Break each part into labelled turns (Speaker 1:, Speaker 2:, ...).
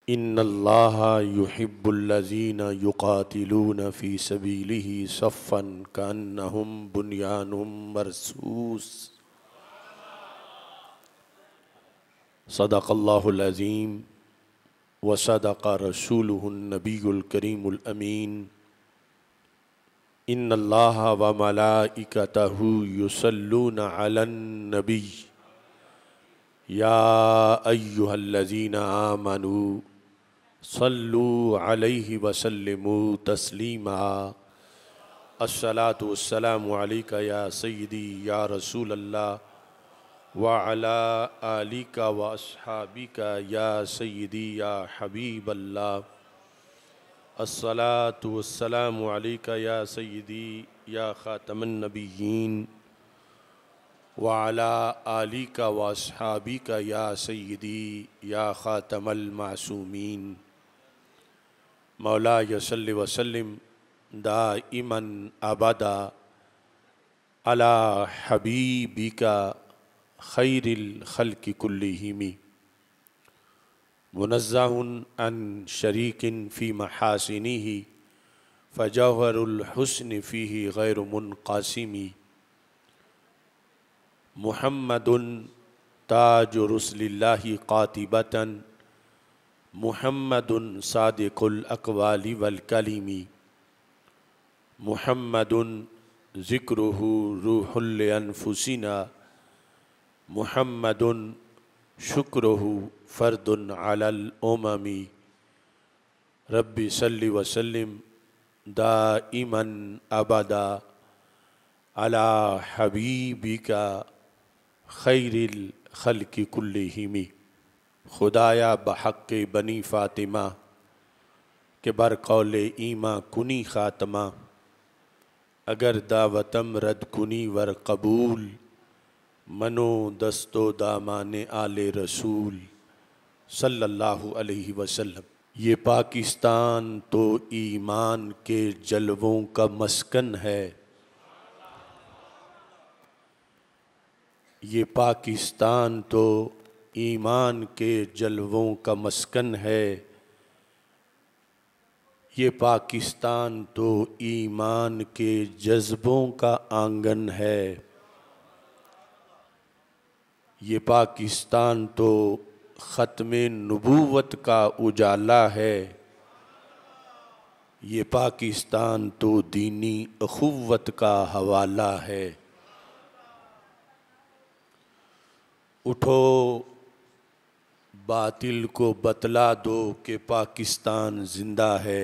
Speaker 1: इन्नल्लाह युहिब्बुल्लज़ीना युक़ातिलूना फ़ी सबीलिही सफ़्फ़न कअन्नहुम बुन्यानुम मरसूस। सदक़ल्लाहुल अज़ीम व सदक़ रसूलुहुन नबियुल करीमुल अमीन। इन्नल्लाह व मलाइकतहु युसल्लूना अलन नबी या अय्युहल्लज़ीना आमनू सल्लू अलैहि वसल्लिमू तस्लीमा। अस्सलातु वस्सलामु अलैका या सय्यदी या रसूल अल्लाह व अला आलिका व अस्हाबिका या सय्यदी या हबीब अल्लाह। अस्सलातु वस्सलामु अलैका या सय्यदी या खातमन नबिय्यीन व अला आलिका व अस्हाबिका या सय्यदी या खातमल मासूमीन। मौलाया सल्लि व सल्लिम दाइमन अबदा अला हबीबिका खैरिल खल्क़ि कुल्लिहिम मुनज़्ज़हुन अन शरीकिन फ़ी महासिनिही फ़जौहरुल हुस्नि फ़ीही गैरु मुनक़ासिमी। मुहम्मदुन ताजु रुसलिल्लाहि क़ातिबतन मुहम्मदुन सादिक़ुल अक़वालि वल कलिमी। मुहम्मदुन ज़िक्रुहु रूहुल अनफुसिना मुहम्मदुन शुक्रुहु फ़र्दुन अलल उममी। रब्बि सल्लि व सल्लिम दाइमन अबदा अला हबीबिका खैरिल खल्क़ि कुल्लिहिम। खुदाया बहक़्क़े बनी फ़ातिमा के बर कौले ईमा कुनी ख़ातमा। अगर दावतम रद कुनी वर कबूल मनो दस्तो दामाने आले रसूल सल्लल्लाहु अलैहि वसल्लम। ये पाकिस्तान तो ईमान के जलवों का मस्कन है। ये पाकिस्तान तो ईमान के जलवों का मस्कन है। ये पाकिस्तान तो ईमान के जज्बों का आंगन है। ये पाकिस्तान तो ख़त्मे नबूवत का उजाला है। ये पाकिस्तान तो दीनी अख़ुव्वत का हवाला है। उठो बातिल को बतला दो कि पाकिस्तान ज़िंदा है।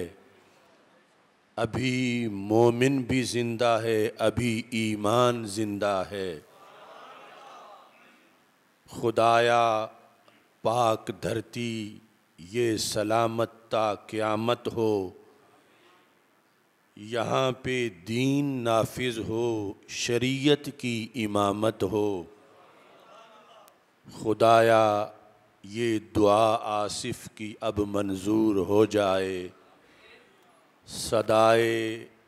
Speaker 1: अभी मोमिन भी ज़िंदा है, अभी ईमान ज़िंदा है। खुदाया पाक धरती ये सलामत ता क़यामत हो। यहाँ पे दीन नाफिज हो, शरीयत की इमामत हो। खुदाया ये दुआ आसिफ की अब मंजूर हो जाए। सदाए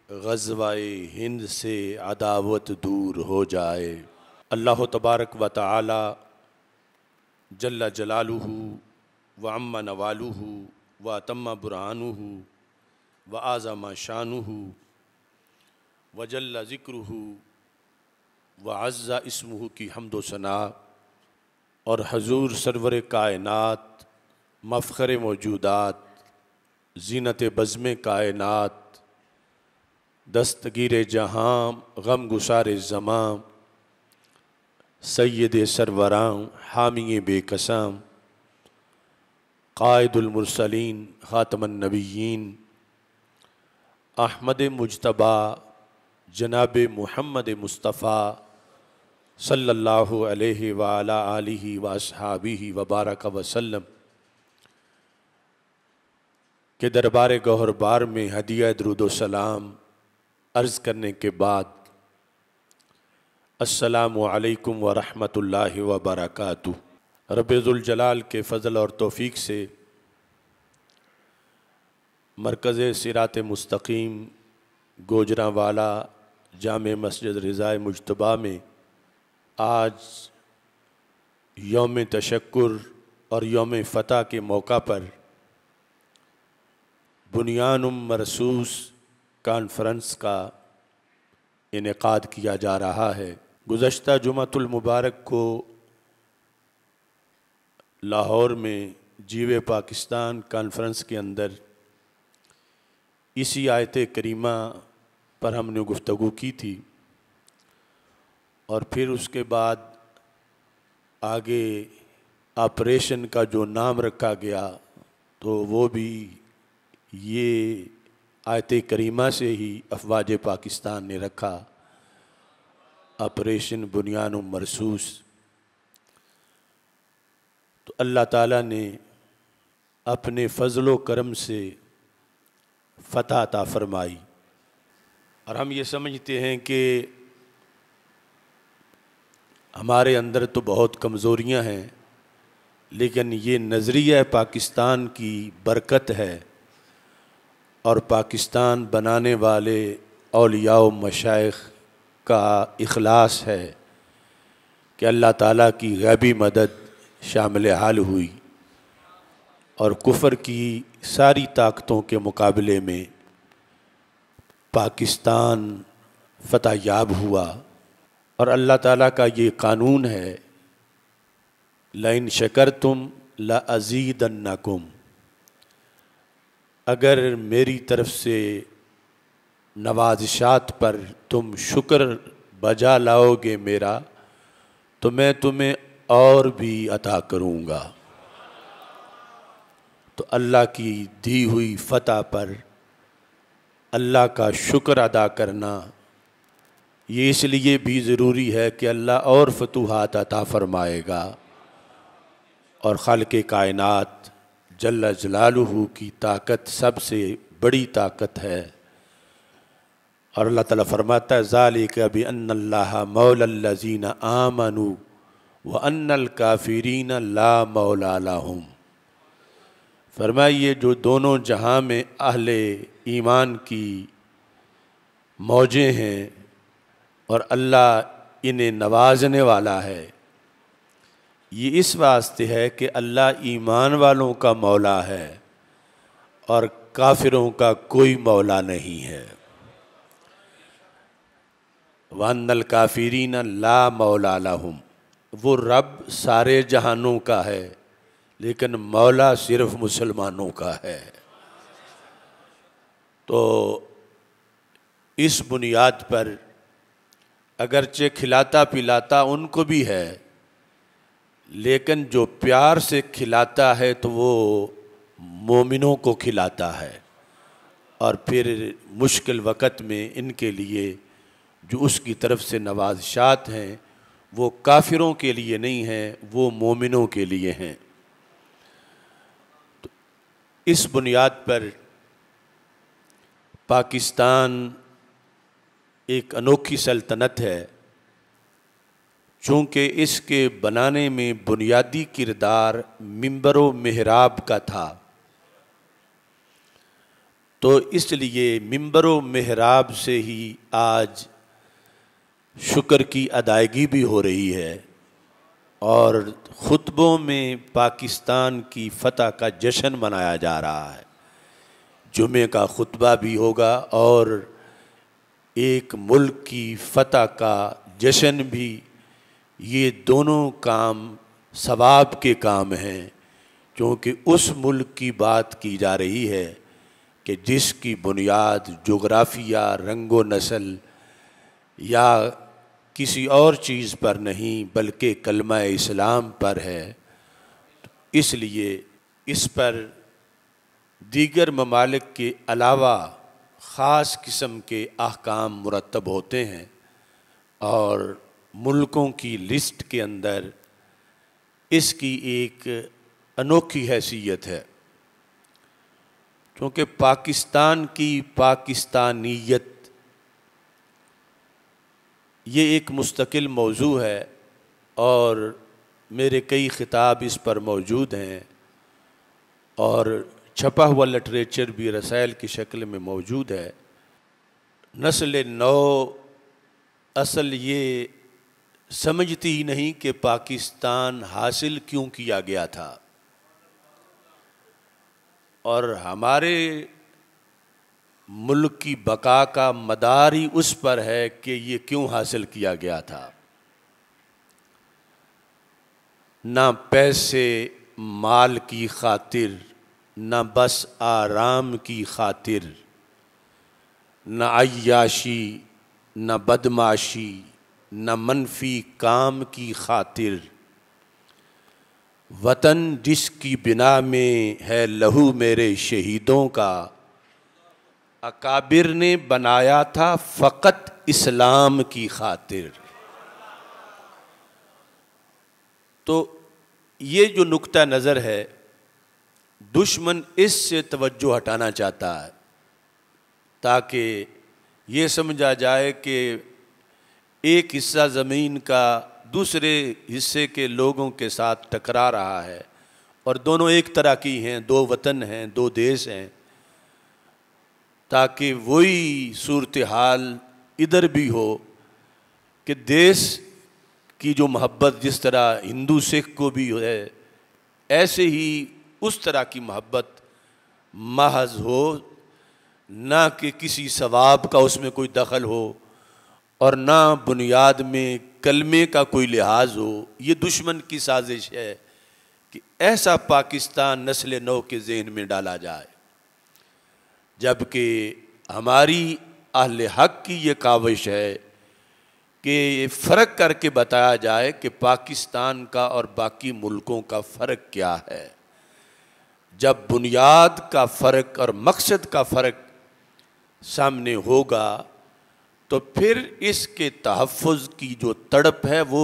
Speaker 1: ग़ज़वाए हिंद से अदावत दूर हो जाए। अल्लाह तबारक व तआला जल्ला जलालुहु व अम्मा नवालुहु व अतम्मा बुरहानुहु व आज़मा शानुहु व जल्ला ज़िक्रुहु व अज़्ज़ा इस्मुहु की हम्दो सना और हजूर सरवर कायनात मफ़ख़र मौजूदात ज़ीनत बज़्म कायनात दस्तगीर जहाँ गम गुसार ज़मां सैयद सरवरां हामी बेकसां क़ाइदुल मुरसलीन ख़ातमुन नबिय्यीन अहमद मुज्तबा जनाब मुहम्मद मुस्तफ़ा सल्लल्लाहु अलैहि व अला आलिहि व अस्हाबिहि व बारक वसल्लम के दरबार गौहरबार में हदिया दुरूद सलाम अर्ज़ करने के बाद अस्सलामु अलैकुम व रहमतुल्लाहि व बरकातुहू। रब्बे ज़ुल जलाल के फ़ज़ल और तौफ़ीक़ से मरकज़ सिरात मुस्तकीम गोजरावाला जामे मस्जिद रिज़ाए मुज्तबा में आज यौम तशक्कुर और यौम फ़तह के मौका पर बुनियानुम मरसूस कॉन्फ्रेंस का इनेकाद किया जा रहा है। गुज़श्ता जुमातुल मुबारक को लाहौर में जीवे पाकिस्तान कॉन्फ्रेंस के अंदर इसी आयत करीमा पर हमने गुफ्तगू की थी और फिर उसके बाद आगे ऑपरेशन का जो नाम रखा गया तो वो भी ये आयत करीमा से ही अफवाज पाकिस्तान ने रखा, ऑपरेशन बुनियानुम मरसूस। तो अल्लाह ताला ने अपने फ़ज़ल करम से फ़तह अता फ़रमाई। और हम ये समझते हैं कि हमारे अंदर तो बहुत कमज़ोरियां हैं, लेकिन ये नज़रिया पाकिस्तान की बरकत है और पाकिस्तान बनाने वाले औलिया व मशाइख का इखलास है कि अल्लाह ताला की गैबी मदद शामिल हाल हुई और कुफ़र की सारी ताकतों के मुकाबले में पाकिस्तान फ़तह याब हुआ। और अल्लाह ताला का ये कानून है, लइन शकरतुम ला अज़ीदन्नकुम, अगर मेरी तरफ से नवाज़िशात पर तुम शुक्र बजा लाओगे मेरा, तो मैं तुम्हें और भी अता करूँगा। तो अल्लाह की दी हुई फ़तह पर अल्लाह का शुक्र अदा करना ये इसलिए भी ज़रूरी है कि अल्लाह और फतूहात अता फ़रमाएगा और खालिक़े कायनात जल्ल जलालुहु की ताकत सबसे बड़ी ताकत है। और अल्लाह ताला फरमाता है ज़ालिका बिअन्नल्लाह मौलल्लज़ीना आमनू व अन्नल काफ़िरीन ला मौला लहुम। फरमाइए जो दोनों जहां में अहले ईमान की मौजें हैं और अल्लाह इन्हें नवाजने वाला है, ये इस वास्ते है कि अल्लाह ईमान वालों का मौला है और काफिरों का कोई मौला नहीं है। वन्नल काफिरीन ला मौला लहुम, वो रब सारे जहानों का है लेकिन मौला सिर्फ मुसलमानों का है। तो इस बुनियाद पर अगरचे खिलाता पिलाता उनको भी है, लेकिन जो प्यार से खिलाता है तो वो मोमिनों को खिलाता है और फिर मुश्किल वक़्त में इनके लिए जो उसकी तरफ से नवाज़िशात हैं वो काफिरों के लिए नहीं हैं, वो मोमिनों के लिए हैं। तो इस बुनियाद पर पाकिस्तान एक अनोखी सल्तनत है। चूँकि इसके बनाने में बुनियादी किरदार मिंबर व मेहराब का था, तो इसलिए मिंबर व मेहराब से ही आज शुक्र की अदायगी भी हो रही है और खुतबों में पाकिस्तान की फ़तह का जश्न मनाया जा रहा है। जुमे का खुतबा भी होगा और एक मुल्क की फ़तह का जश्न भी। ये दोनों काम सवाब के काम हैं, क्योंकि उस मुल्क की बात की जा रही है कि जिसकी बुनियाद जोग्राफिया, रंगो नस्ल या किसी और चीज़ पर नहीं बल्कि कलमा इस्लाम पर है। इसलिए इस पर दीगर ममालिक के अलावा ख़ास किस्म के अहकाम मुरतब होते हैं और मुल्कों की लिस्ट के अंदर इसकी एक अनोखी हैसियत है, क्योंकि पाकिस्तान की पाकिस्तानियत ये एक मुस्तकिल मौजू है और मेरे कई ख़िताब इस पर मौजूद हैं और छपा हुआ लिटरेचर भी रसायल की शक्ल में मौजूद है। नस्ल नौ असल ये समझती ही नहीं कि पाकिस्तान हासिल क्यों किया गया था और हमारे मुल्क की बका का मदार ही उस पर है कि ये क्यों हासिल किया गया था। ना पैसे माल की खातिर, ना बस आराम की खातिर, न अय्याशी, न बदमाशी, न मनफी काम की खातिर, वतन जिसकी बिना में है लहू मेरे शहीदों का, अकाबिर ने बनाया था फ़कत इस्लाम की खातिर। तो ये जो नुक्ता नज़र है, दुश्मन इससे तवज्जो हटाना चाहता है ताकि ये समझा जाए कि एक हिस्सा ज़मीन का दूसरे हिस्से के लोगों के साथ टकरा रहा है और दोनों एक तरह की हैं, दो वतन हैं, दो देश हैं, ताकि वही सूरत हाल इधर भी हो कि देश की जो मोहब्बत जिस तरह हिंदू सिख को भी है, ऐसे ही उस तरह की मोहब्बत महज हो, ना कि किसी सवाब का उसमें कोई दखल हो और ना बुनियाद में कलमे का कोई लिहाज हो। ये दुश्मन की साजिश है कि ऐसा पाकिस्तान नस्ल नौ के ज़हन में डाला जाए, जबकि हमारी अहले हक की ये काविश है कि फ़र्क करके बताया जाए कि पाकिस्तान का और बाकी मुल्कों का फ़र्क क्या है। जब बुनियाद का फ़र्क और मकसद का फ़र्क सामने होगा तो फिर इसके तहफ़्फ़ुज़ की जो तड़प है वो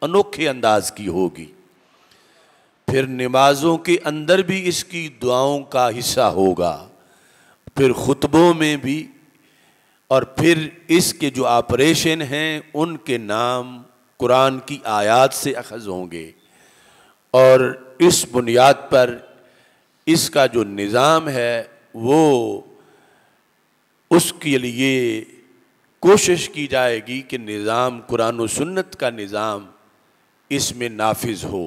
Speaker 1: अनोखे अंदाज की होगी। फिर नमाज़ों के अंदर भी इसकी दुआओं का हिस्सा होगा, फिर खुतबों में भी, और फिर इसके जो ऑपरेशन हैं उनके नाम कुरान की आयत से अखज़ होंगे और इस बुनियाद पर इसका जो निज़ाम है वो उसके लिए कोशिश की जाएगी कि निज़ाम कुरान व सुन्नत का निज़ाम इसमें नाफिज हो।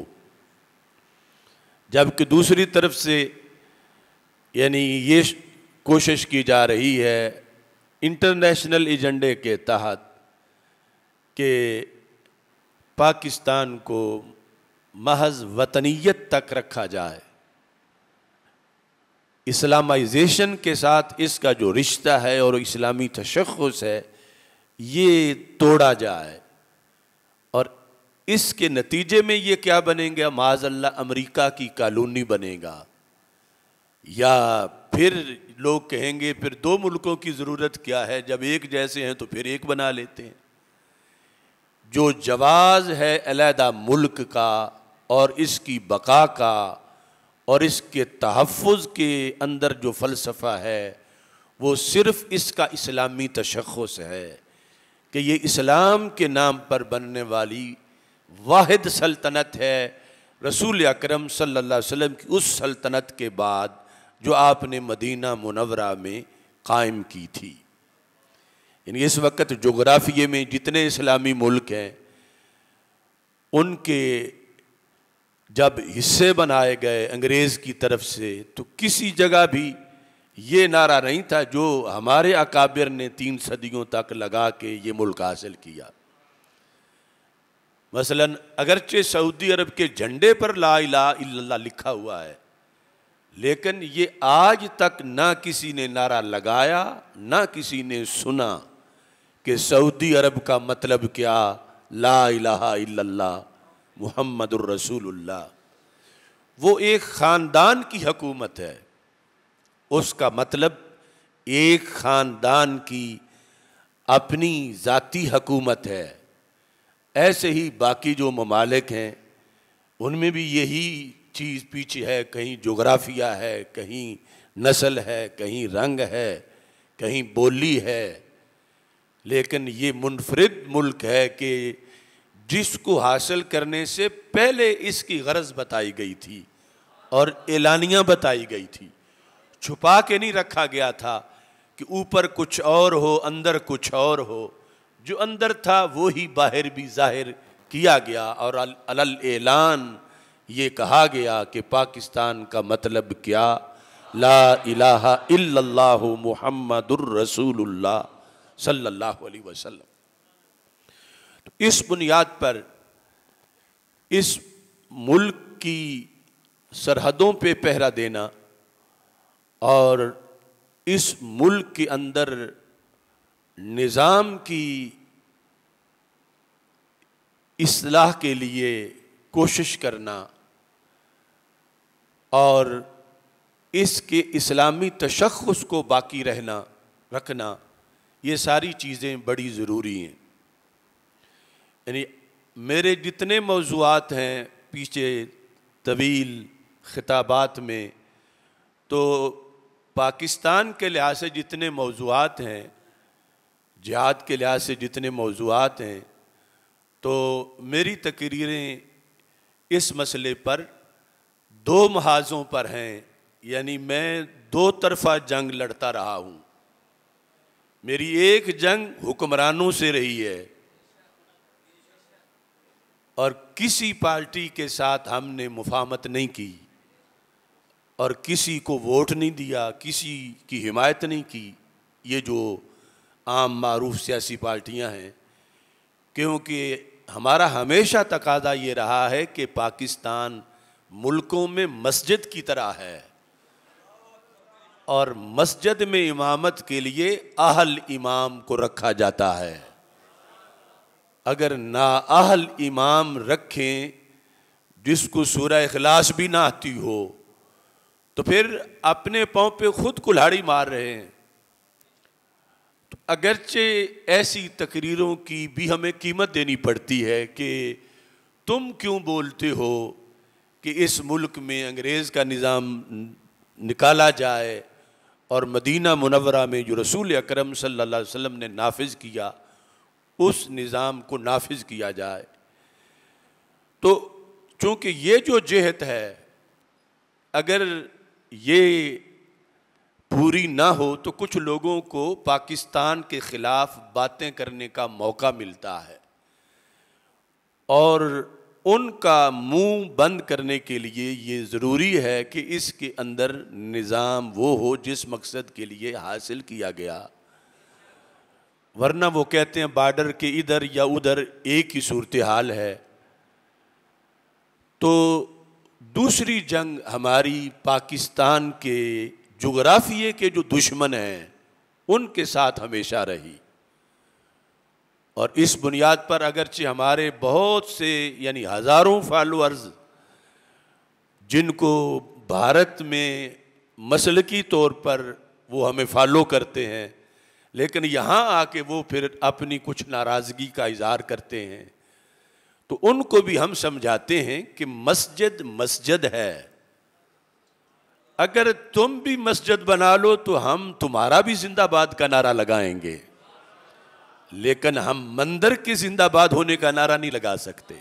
Speaker 1: जबकि दूसरी तरफ से यानी ये कोशिश की जा रही है इंटरनेशनल एजेंडे के तहत कि पाकिस्तान को महज वतनीयत तक रखा जाए, इस्लामाइजेशन के साथ इसका जो रिश्ता है और इस्लामी तशख़्ख़ुस है ये तोड़ा जाए। और इसके नतीजे में ये क्या बनेगा, माज़अल्लाह अमेरिका की कॉलोनी बनेगा, या फिर लोग कहेंगे फिर दो मुल्कों की ज़रूरत क्या है, जब एक जैसे हैं तो फिर एक बना लेते हैं। जो जवाज़ है अलहदा मुल्क का और इसकी बका का और इसके तहफ़्फ़ुज़ के अंदर जो फ़लसफ़ा है वो सिर्फ़ इसका इस्लामी तशख़्ख़ुस है कि ये इस्लाम के नाम पर बनने वाली वाहिद सल्तनत है रसूल अकरम सल्लल्लाहु अलैहि वसल्लम की उस सल्तनत के बाद जो आपने मदीना मुनव्वरा में कायम की थी। यानी इस वक्त जोग्राफिये में जितने इस्लामी मुल्क हैं उनके जब हिस्से बनाए गए अंग्रेज़ की तरफ से तो किसी जगह भी ये नारा नहीं था जो हमारे अकाबिर ने 3 सदियों तक लगा के ये मुल्क हासिल किया। मसलन अगरचे सऊदी अरब के झंडे पर ला इलाहा इल्लल्लाह लिखा हुआ है, लेकिन ये आज तक ना किसी ने नारा लगाया ना किसी ने सुना कि सऊदी अरब का मतलब क्या, ला इलाहा इल्लल्लाह मुहम्मदुर रसूलुल्लाह। वो एक ख़ानदान की हुकूमत है, उसका मतलब एक ख़ानदान की अपनी ज़ाती हुकूमत है। ऐसे ही बाकी जो ममालिक हैं उनमें भी यही चीज़ पीछे है, कहीं जोग्राफिया है, कहीं नस्ल है, कहीं रंग है, कहीं बोली है, लेकिन ये मुनफरिद मुल्क है कि जिसको हासिल करने से पहले इसकी गरज बताई गई थी और एलानिया बताई गई थी, छुपा के नहीं रखा गया था कि ऊपर कुछ और हो अंदर कुछ और हो। जो अंदर था वो ही बाहर भी जाहिर किया गया और अलल ऐलान ये कहा गया कि पाकिस्तान का मतलब क्या, ला इलाहा इल्लल्लाहु मुहम्मदुर रसूलुल्लाह सल्लल्लाहु अलैहि वसल्लम। तो इस बुनियाद पर इस मुल्क की सरहदों पे पहरा देना और इस मुल्क के अंदर निज़ाम की इस्लाह के लिए कोशिश करना और इसके इस्लामी तशख़्ख़ुस को बाकी रखना, ये सारी चीज़ें बड़ी ज़रूरी हैं। यानी मेरे जितने मौज़ूआत हैं पीछे तवील खिताबात में, तो पाकिस्तान के लिहाज से जितने मौज़ूआत हैं, जिहाद के लिहाज से जितने मौज़ूआत हैं, तो मेरी तकरीरें इस मसले पर दो महाज़ों पर हैं। यानी मैं दो तरफ़ा जंग लड़ता रहा हूँ। मेरी एक जंग हुक्मरानों से रही है और किसी पार्टी के साथ हमने मुफाहमत नहीं की और किसी को वोट नहीं दिया, किसी की हिमायत नहीं की, ये जो आम मारूफ सियासी पार्टियां हैं। क्योंकि हमारा हमेशा तकादा ये रहा है कि पाकिस्तान मुल्कों में मस्जिद की तरह है और मस्जिद में इमामत के लिए अहल इमाम को रखा जाता है। अगर ना अहल इमाम रखें जिसको सूरह इखलास भी ना आती हो, तो फिर अपने पाँव पे खुद कुल्हाड़ी मार रहे हैं। तो अगरचे ऐसी तकरीरों की भी हमें कीमत देनी पड़ती है कि तुम क्यों बोलते हो कि इस मुल्क में अंग्रेज़ का निज़ाम निकाला जाए और मदीना मुनव्वरा में जो रसूल अकरम सल्लल्लाहु अलैहि वसल्लम ने नाफिज किया उस निज़ाम को नाफिज किया जाए। तो चूँकि ये जो जेहत है, अगर ये पूरी ना हो तो कुछ लोगों को पाकिस्तान के ख़िलाफ़ बातें करने का मौका मिलता है और उनका मुंह बंद करने के लिए ये ज़रूरी है कि इसके अंदर निज़ाम वो हो जिस मकसद के लिए हासिल किया गया। वरना वो कहते हैं बॉर्डर के इधर या उधर एक ही सूरत हाल है। तो दूसरी जंग हमारी पाकिस्तान के जोग्राफिये के जो दुश्मन हैं उनके साथ हमेशा रही और इस बुनियाद पर अगरचे हमारे बहुत से यानी हज़ारों फॉलोअर्स जिनको भारत में मसलकी तौर पर वो हमें फॉलो करते हैं, लेकिन यहाँ आके वो फिर अपनी कुछ नाराज़गी का इज़हार करते हैं, तो उनको भी हम समझाते हैं कि मस्जिद मस्जिद है। अगर तुम भी मस्जिद बना लो तो हम तुम्हारा भी जिंदाबाद का नारा लगाएंगे, लेकिन हम मंदिर के जिंदाबाद होने का नारा नहीं लगा सकते।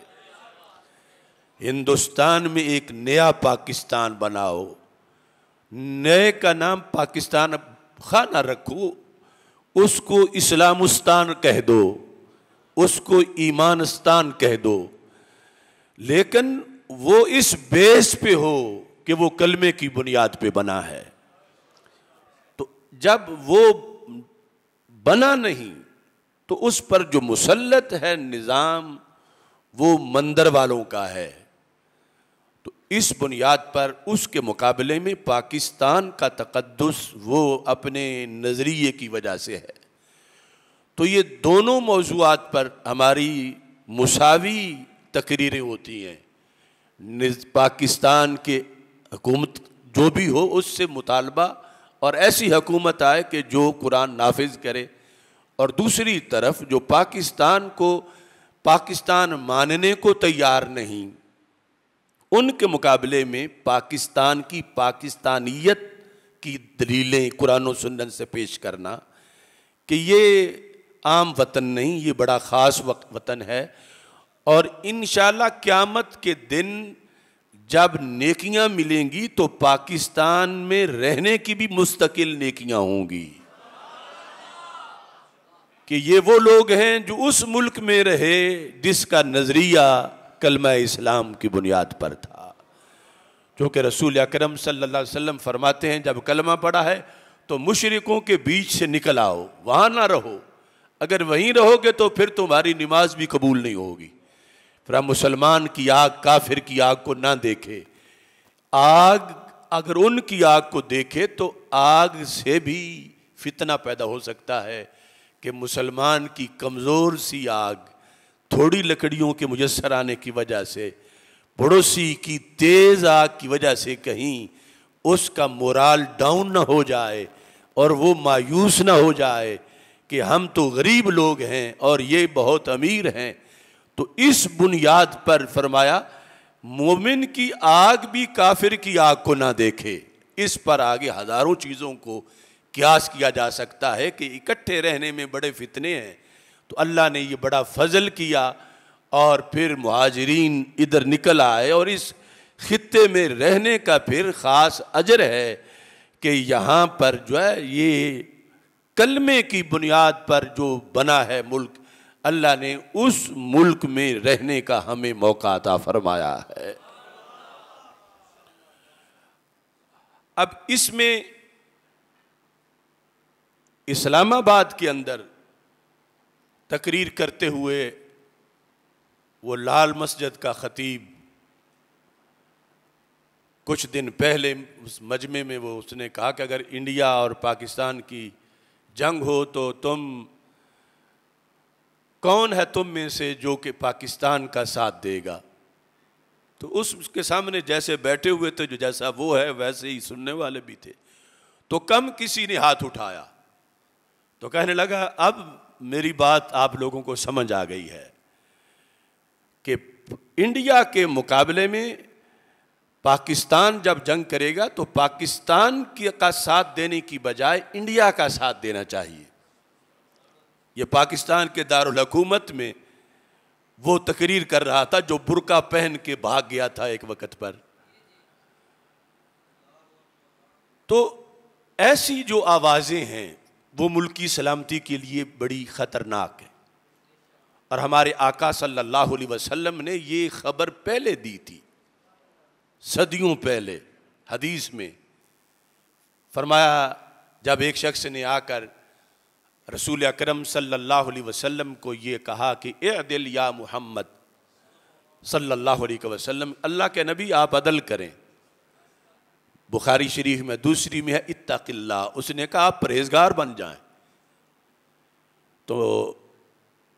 Speaker 1: हिंदुस्तान में एक नया पाकिस्तान बनाओ, नए का नाम पाकिस्तान खाना रखो, उसको इस्लामुस्तान कह दो, उसको ईमानस्तान कह दो, लेकिन वो इस बेस पे हो कि वो कलमे की बुनियाद पे बना है। तो जब वो बना नहीं तो उस पर जो मुसल्लत है निज़ाम वो मंदिर वालों का है। तो इस बुनियाद पर उसके मुकाबले में पाकिस्तान का तक़द्दुस वो अपने नज़रिए की वजह से है। तो ये दोनों मौज़ूआत पर हमारी मुसावी तकरीरें होती हैं। पाकिस्तान के हुकूमत जो भी हो उससे मुतालबा और ऐसी हुकूमत आए कि जो कुरान नाफिज करे, और दूसरी तरफ जो पाकिस्तान को पाकिस्तान मानने को तैयार नहीं, उनके मुकाबले में पाकिस्तान की पाकिस्तानियत की दलीलें कुरान और सुन्नत से पेश करना कि ये आम वतन नहीं, ये बड़ा ख़ास वतन है। और इंशाअल्लाह क़यामत के दिन जब नेकियां मिलेंगी तो पाकिस्तान में रहने की भी मुस्तकिल नेकियां होंगी कि ये वो लोग हैं जो उस मुल्क में रहे जिसका नज़रिया कलमा इस्लाम की बुनियाद पर था। क्योंकि रसूल अकरम सल्लल्लाहु अलैहि वसल्लम फरमाते हैं जब कलमा पड़ा है तो मुशरिकों के बीच से निकल आओ, वहाँ ना रहो। अगर वहीं रहोगे तो फिर तुम्हारी नमाज भी कबूल नहीं होगी। फिर मुसलमान की आग काफिर की आग को ना देखे। आग अगर उनकी आग को देखे तो आग से भी फितना पैदा हो सकता है कि मुसलमान की कमज़ोर सी आग थोड़ी लकड़ियों के मुयस्सर आने की वजह से, पड़ोसी की तेज़ आग की वजह से कहीं उसका मोराल डाउन ना हो जाए और वो मायूस ना हो जाए कि हम तो गरीब लोग हैं और ये बहुत अमीर हैं। तो इस बुनियाद पर फरमाया मोमिन की आग भी काफिर की आग को ना देखे। इस पर आगे हज़ारों चीज़ों को क्यास किया जा सकता है कि इकट्ठे रहने में बड़े फितने हैं, तो अल्लाह ने ये बड़ा फजल किया और फिर मुहाजिरीन इधर निकल आए। और इस खित्ते में रहने का फिर ख़ास अजर है कि यहाँ पर जो है ये कलमे की बुनियाद पर जो बना है मुल्क, अल्लाह ने उस मुल्क में रहने का हमें मौका अता फरमाया है। अब इसमें इस्लामाबाद के अंदर तकरीर करते हुए वो लाल मस्जिद का खतीब कुछ दिन पहले उस मजमे में वो उसने कहा कि अगर इंडिया और पाकिस्तान की जंग हो तो तुम कौन है तुम में से जो कि पाकिस्तान का साथ देगा। तो उसके सामने जैसे बैठे हुए थे, जो जैसा वो है वैसे ही सुनने वाले भी थे, तो कम किसी ने हाथ उठाया। तो कहने लगा अब मेरी बात आप लोगों को समझ आ गई है कि इंडिया के मुकाबले में पाकिस्तान जब जंग करेगा तो पाकिस्तान का साथ देने की बजाय इंडिया का साथ देना चाहिए। ये पाकिस्तान के दारुल हुकूमत में वो तकरीर कर रहा था जो बुर्का पहन के भाग गया था एक वक्त पर। तो ऐसी जो आवाज़ें हैं वो मुल्क की सलामती के लिए बड़ी ख़तरनाक है। और हमारे आका सल्लल्लाहु अलैहि वसल्लम ने ये खबर पहले दी थी, सदियों पहले। हदीस में फरमाया जब एक शख्स ने आकर रसूल अकरम सल्लल्लाहु अलैहि वसल्लम को ये कहा कि इअदिल या मुहम्मद सल्लल्लाहु अलैहि वसल्लम, अल्लाह के नबी आप अदल करें। बुखारी शरीफ में दूसरी में है इत्तक़िल्लाह, उसने कहा आप परहेजगार बन जाएं। तो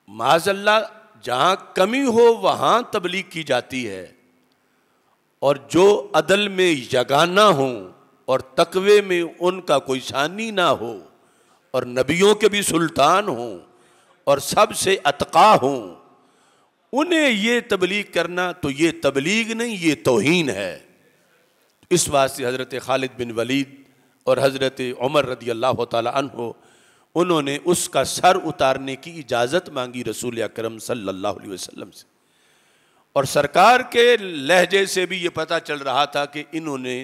Speaker 1: माज़अल्लाह जहाँ कमी हो वहाँ तबलीग की जाती है, और जो अदल में यगाना हो और तकवे में उनका कोई शानी ना हो और नबियों के भी सुल्तान हों और सबसे अतका हों, उन्हें ये तबलीग करना तो ये तबलीग नहीं, ये तौहीन है। इस वास्ते हज़रत खालिद बिन वलीद और हज़रत उमर रदी अल्लाह ताला अन्हो उन्होंने उसका सर उतारने की इजाज़त मांगी रसूल अकरम सल्लल्लाहु अलैहि वसल्लम से। और सरकार के लहजे से भी ये पता चल रहा था कि इन्होंने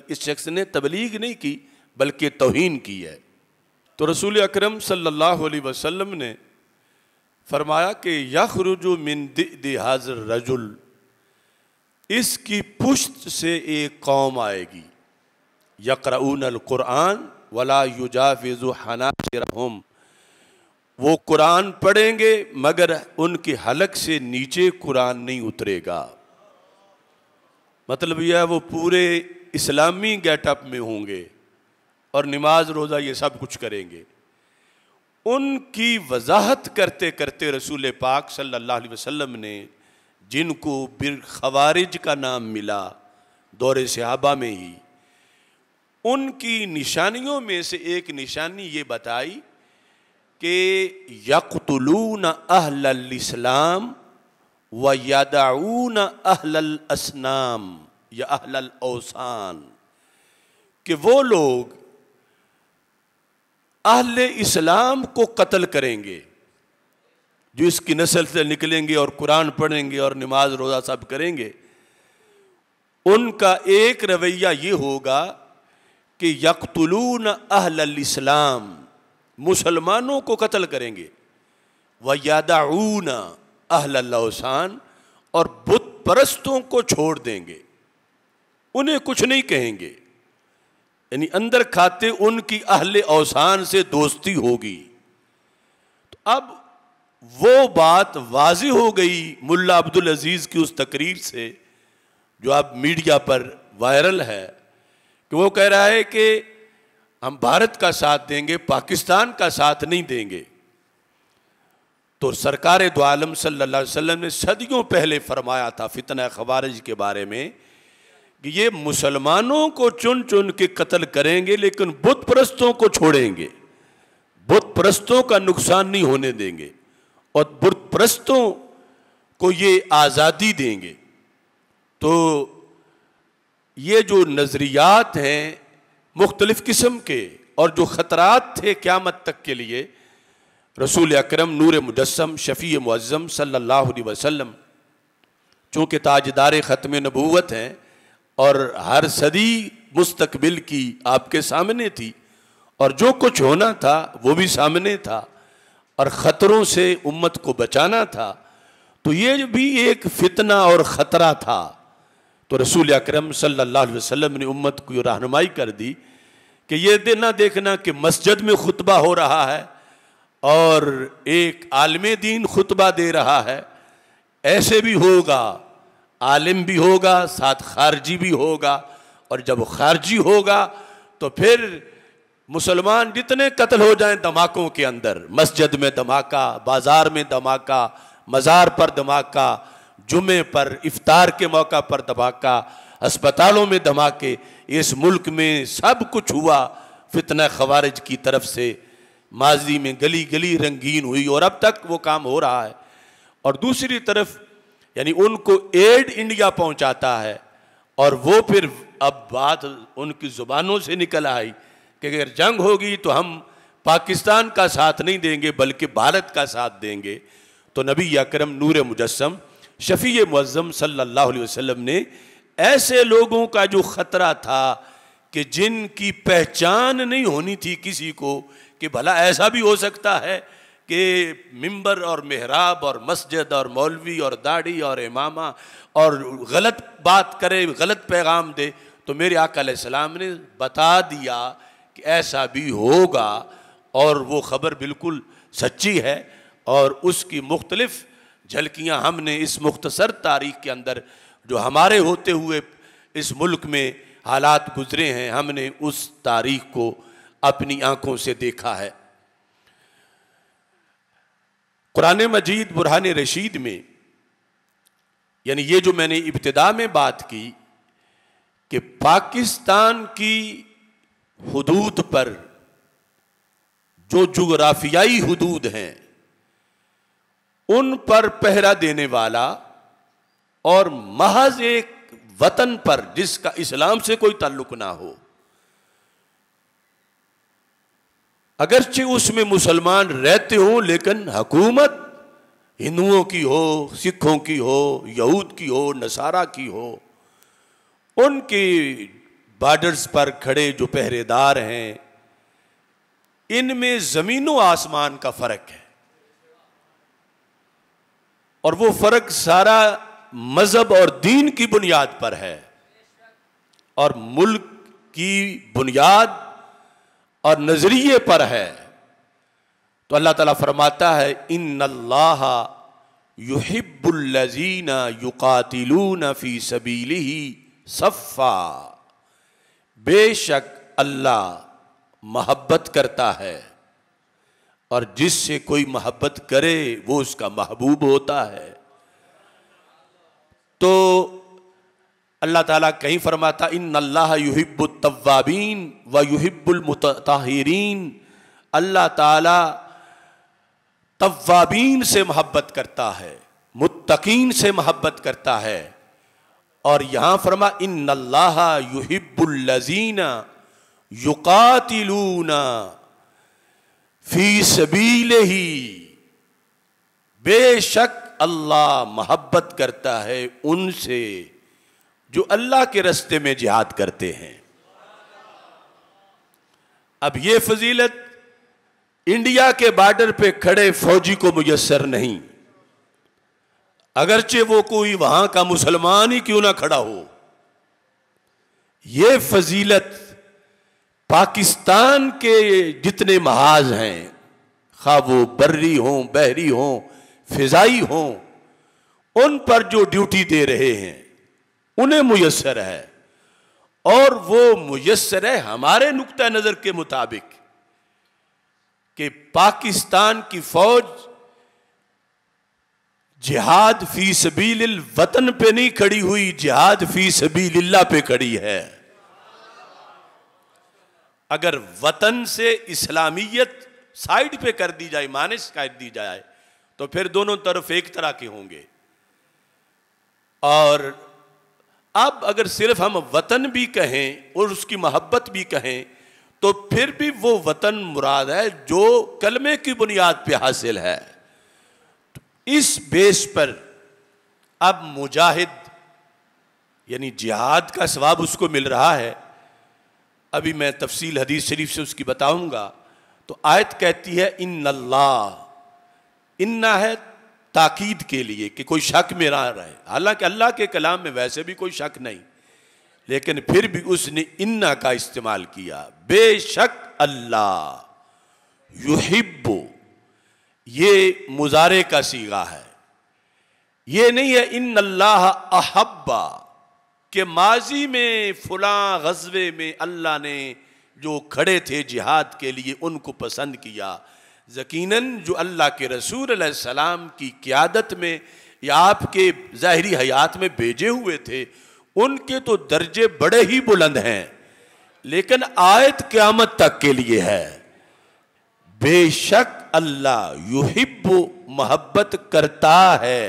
Speaker 1: इस शख्स ने तबलीग नहीं की बल्कि तौहीन की है। तो रसूल अकरम सल्लल्लाहु अलैहि वसल्लम ने फरमाया कि यखरुजु मिन दि'दि हाज़िर रजुल, इसकी पुश्त से एक कौम आएगी, यक़रऊनल कुरान वला युजाविज़ु हनाजिरहुम, वो कुरान पढ़ेंगे मगर उनके हलक से नीचे कुरान नहीं उतरेगा। मतलब यह वो पूरे इस्लामी गेटअप में होंगे और नमाज रोज़ा ये सब कुछ करेंगे। उनकी वजाहत करते करते रसूल पाक सल्लल्लाहु अलैहि वसल्लम ने, जिनको बिर खवारिज का नाम मिला दौरे सहाबा में ही, उनकी निशानियों में से एक निशानी ये बताई कि यक़्तुलून अहलल इस्लाम व यदऊन अहलल असनाम या अहलल औसान, कि वो लोग अहले इस्लाम को कत्ल करेंगे जो इसकी नस्ल से निकलेंगे और कुरान पढ़ेंगे और नमाज रोज़ा सब करेंगे। उनका एक रवैया ये होगा कि यक़्तुलून अहलल इस्लाम, मुसलमानों को कत्ल करेंगे, व यदऊन अहलल औसान, और बुत परस्तों को छोड़ देंगे, उन्हें कुछ नहीं कहेंगे, यानी अंदर खाते उनकी अहले औसान से दोस्ती होगी। तो अब वो बात वाज़ी हो गई मुल्ला अब्दुल अजीज़ की उस तकरीर से जो अब मीडिया पर वायरल है, कि वो कह रहा है कि हम भारत का साथ देंगे, पाकिस्तान का साथ नहीं देंगे। तो सरकार दो आलम सल्लल्लाहु अलैहि वसल्लम ने सदियों पहले फरमाया था फितना खवारिज के बारे में कि ये मुसलमानों को चुन चुन के कत्ल करेंगे लेकिन बुत परस्तों को छोड़ेंगे, बुत परस्तों का नुकसान नहीं होने देंगे और बुत परस्तों को ये आज़ादी देंगे। तो ये जो नज़रियात हैं मुख्तलिफ़ किस्म के और जो ख़तरात थे क़यामत तक के लिए, रसूल अकरम नूर मुजस्सम शफ़ी मुअज़्ज़म सल्लल्लाहु अलैहि वसल्लम चूँकि ताजदार ख़त्म नबूवत हैं और हर सदी मुस्तकबिल की आपके सामने थी और जो कुछ होना था वो भी सामने था और ख़तरों से उम्मत को बचाना था, तो ये भी एक फ़ितना और ख़तरा था। तो रसूल अकरम सल्लल्लाहु अलैहि वसल्लम ने उम्मत को रहनुमाई कर दी कि ये ना देखना कि मस्जिद में खुतबा हो रहा है और एक आलिम दीन खुतबा दे रहा है, ऐसे भी होगा, आलिम भी होगा साथ खारजी भी होगा, और जब खारजी होगा तो फिर मुसलमान जितने कत्ल हो जाएं धमाकों के अंदर, मस्जिद में धमाका, बाजार में धमाका, मज़ार पर धमाका, जुमे पर इफ्तार के मौका पर धमाका, अस्पतालों में धमाके, इस मुल्क में सब कुछ हुआ फितना खवारिज की तरफ से। माजी में गली गली रंगीन हुई और अब तक वो काम हो रहा है। और दूसरी तरफ यानी उनको एड इंडिया पहुंचाता है और वो फिर अब बात उनकी ज़ुबानों से निकल आई कि अगर जंग होगी तो हम पाकिस्तान का साथ नहीं देंगे बल्कि भारत का साथ देंगे। तो नबी अकरम नूर मुजस्सम शफ़ी मुअज़्ज़म सल्लल्लाहु अलैहि वसल्लम ने ऐसे लोगों का जो ख़तरा था कि जिनकी पहचान नहीं होनी थी किसी को, कि भला ऐसा भी हो सकता है कि मिंबर और मेहराब और मस्जिद और मौलवी और दाढ़ी और इमामा और गलत बात करे, गलत पैगाम दे, तो मेरे आका अलैहिस्सलाम ने बता दिया कि ऐसा भी होगा और वो खबर बिल्कुल सच्ची है। और उसकी मुख्तलिफ़ झलकियाँ हमने इस मुख्तसर तारीख़ के अंदर जो हमारे होते हुए इस मुल्क में हालात गुजरे हैं, हमने उस तारीख़ को अपनी आंखों से देखा है। कुरान मजीद बुरहान रशीद में, यानी ये जो मैंने इब्तिदा में बात की कि पाकिस्तान की हुदूद पर जो जुगराफियाई हुदूद हैं उन पर पहरा देने वाला और महज एक वतन पर जिसका इस्लाम से कोई ताल्लुक ना हो, अगरचे उसमें मुसलमान रहते हों लेकिन हुकूमत हिंदुओं की हो, सिखों की हो, यहूद की हो, नसारा की हो, उनके बॉर्डर्स पर खड़े जो पहरेदार हैं, इनमें ज़मीनों आसमान का फ़र्क है। और वो फ़र्क सारा मज़हब और दीन की बुनियाद पर है और मुल्क की बुनियाद और नज़रिए पर है। तो अल्लाह ताला फरमाता है इन्नल्लाहा युहिब्बुल्लज़ीना युक़ातिलूना फ़ी सबीलिही सफ़्फ़ा, बेशक अल्लाह मोहब्बत करता है और जिससे कोई मोहब्बत करे वो उसका महबूब होता है। तो अल्लाह ताला कहीं फरमाता इन्नल्लाहा युहिब्बुत तव्वाबीन व युहिब्बुल मुतताहिरीन, अल्लाह ताला तव्वाबीन से मोहब्बत करता है, मुत्तकीन से मोहब्बत करता है। और यहाँ फरमा इन्नल्लाहा युहिब्बुल्लज़ीना युक़ातिलूना फ़ी सबीलिही, बेशक अल्लाह मोहब्बत करता है उनसे जो अल्लाह के रास्ते में जिहाद करते हैं। अब ये फजीलत इंडिया के बॉर्डर पे खड़े फौजी को मुयस्सर नहीं, अगरचे वो कोई वहां का मुसलमान ही क्यों ना खड़ा हो। ये फजीलत पाकिस्तान के जितने महाज हैं, खा वो बर्री हों, बहरी हों, फिजाई हों, उन पर जो ड्यूटी दे रहे हैं उन्हें मुयस्सर है, और वो मुयस्सर है हमारे नुक्ता नजर के मुताबिक कि पाकिस्तान की फौज जिहाद फी सबीलिल वतन पे नहीं खड़ी हुई, जिहाद फी सबीलिल्लाह पे खड़ी है। अगर वतन से इस्लामियत साइड पे कर दी जाए, मानिश कर दी जाए, तो फिर दोनों तरफ एक तरह के होंगे। और अब अगर सिर्फ हम वतन भी कहें और उसकी मोहब्बत भी कहें, तो फिर भी वो वतन मुराद है जो कलमे की बुनियाद पे हासिल है। तो इस बेस पर अब मुजाहिद यानी जिहाद का सवाब उसको मिल रहा है। अभी मैं तफसील हदीस शरीफ से उसकी बताऊंगा। तो आयत कहती है इन्नल्लाह, इन्ना है ताकीद के लिए कि कोई शक में ना रहे, हालांकि अल्लाह के कलाम में वैसे भी कोई शक नहीं, लेकिन फिर भी उसने इन्ना का इस्तेमाल किया। बेशक अल्लाह युहिब्बु, ये मुजारे का सीगा है, ये नहीं है इन्नल्लाह अहब्बा कि माजी में फुलां गज़वे में अल्लाह ने जो खड़े थे जिहाद के लिए उनको पसंद किया। यकीनन जो अल्लाह के रसूल अलैहि सलाम की क़यादत में या आपके ज़ाहिरी हयात में भेजे हुए थे, उनके तो दर्जे बड़े ही बुलंद हैं, लेकिन आयत क़यामत तक के लिए है। बेशक अल्लाह युहिब्बु, मोहब्बत करता है,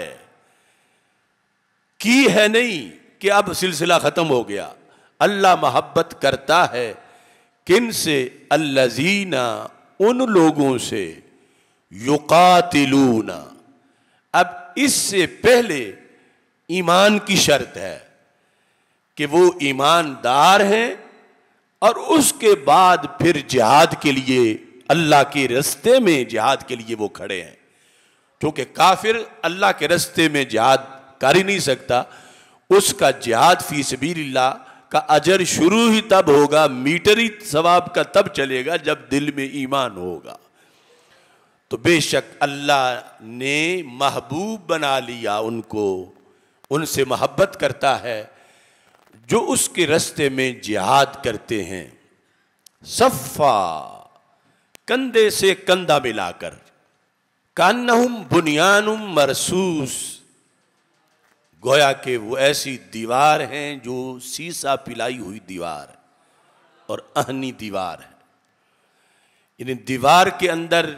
Speaker 1: की है नहीं कि अब सिलसिला ख़त्म हो गया। अल्लाह मोहब्बत करता है किन से? अल्लज़ीना, उन लोगों से, युकातिलूना। अब इससे पहले ईमान की शर्त है कि वो ईमानदार हैं, और उसके बाद फिर जिहाद के लिए, अल्लाह के रास्ते में जिहाद के लिए वो खड़े हैं। क्योंकि काफिर अल्लाह के रास्ते में जिहाद कर ही नहीं सकता, उसका जिहाद फी सबीलिल्लाह का अजर शुरू ही तब होगा, मीटर ही सवाब का तब चलेगा जब दिल में ईमान होगा। तो बेशक अल्लाह ने महबूब बना लिया उनको, उनसे मोहब्बत करता है जो उसके रास्ते में जिहाद करते हैं। सफ़ा, कंधे से कंधा मिलाकर, कान्नहुम बुनियानुम मरसूस, गोया कि वो ऐसी दीवार हैं जो सीसा पिलाई हुई दीवार है और अहनी दीवार है। यानी दीवार के अंदर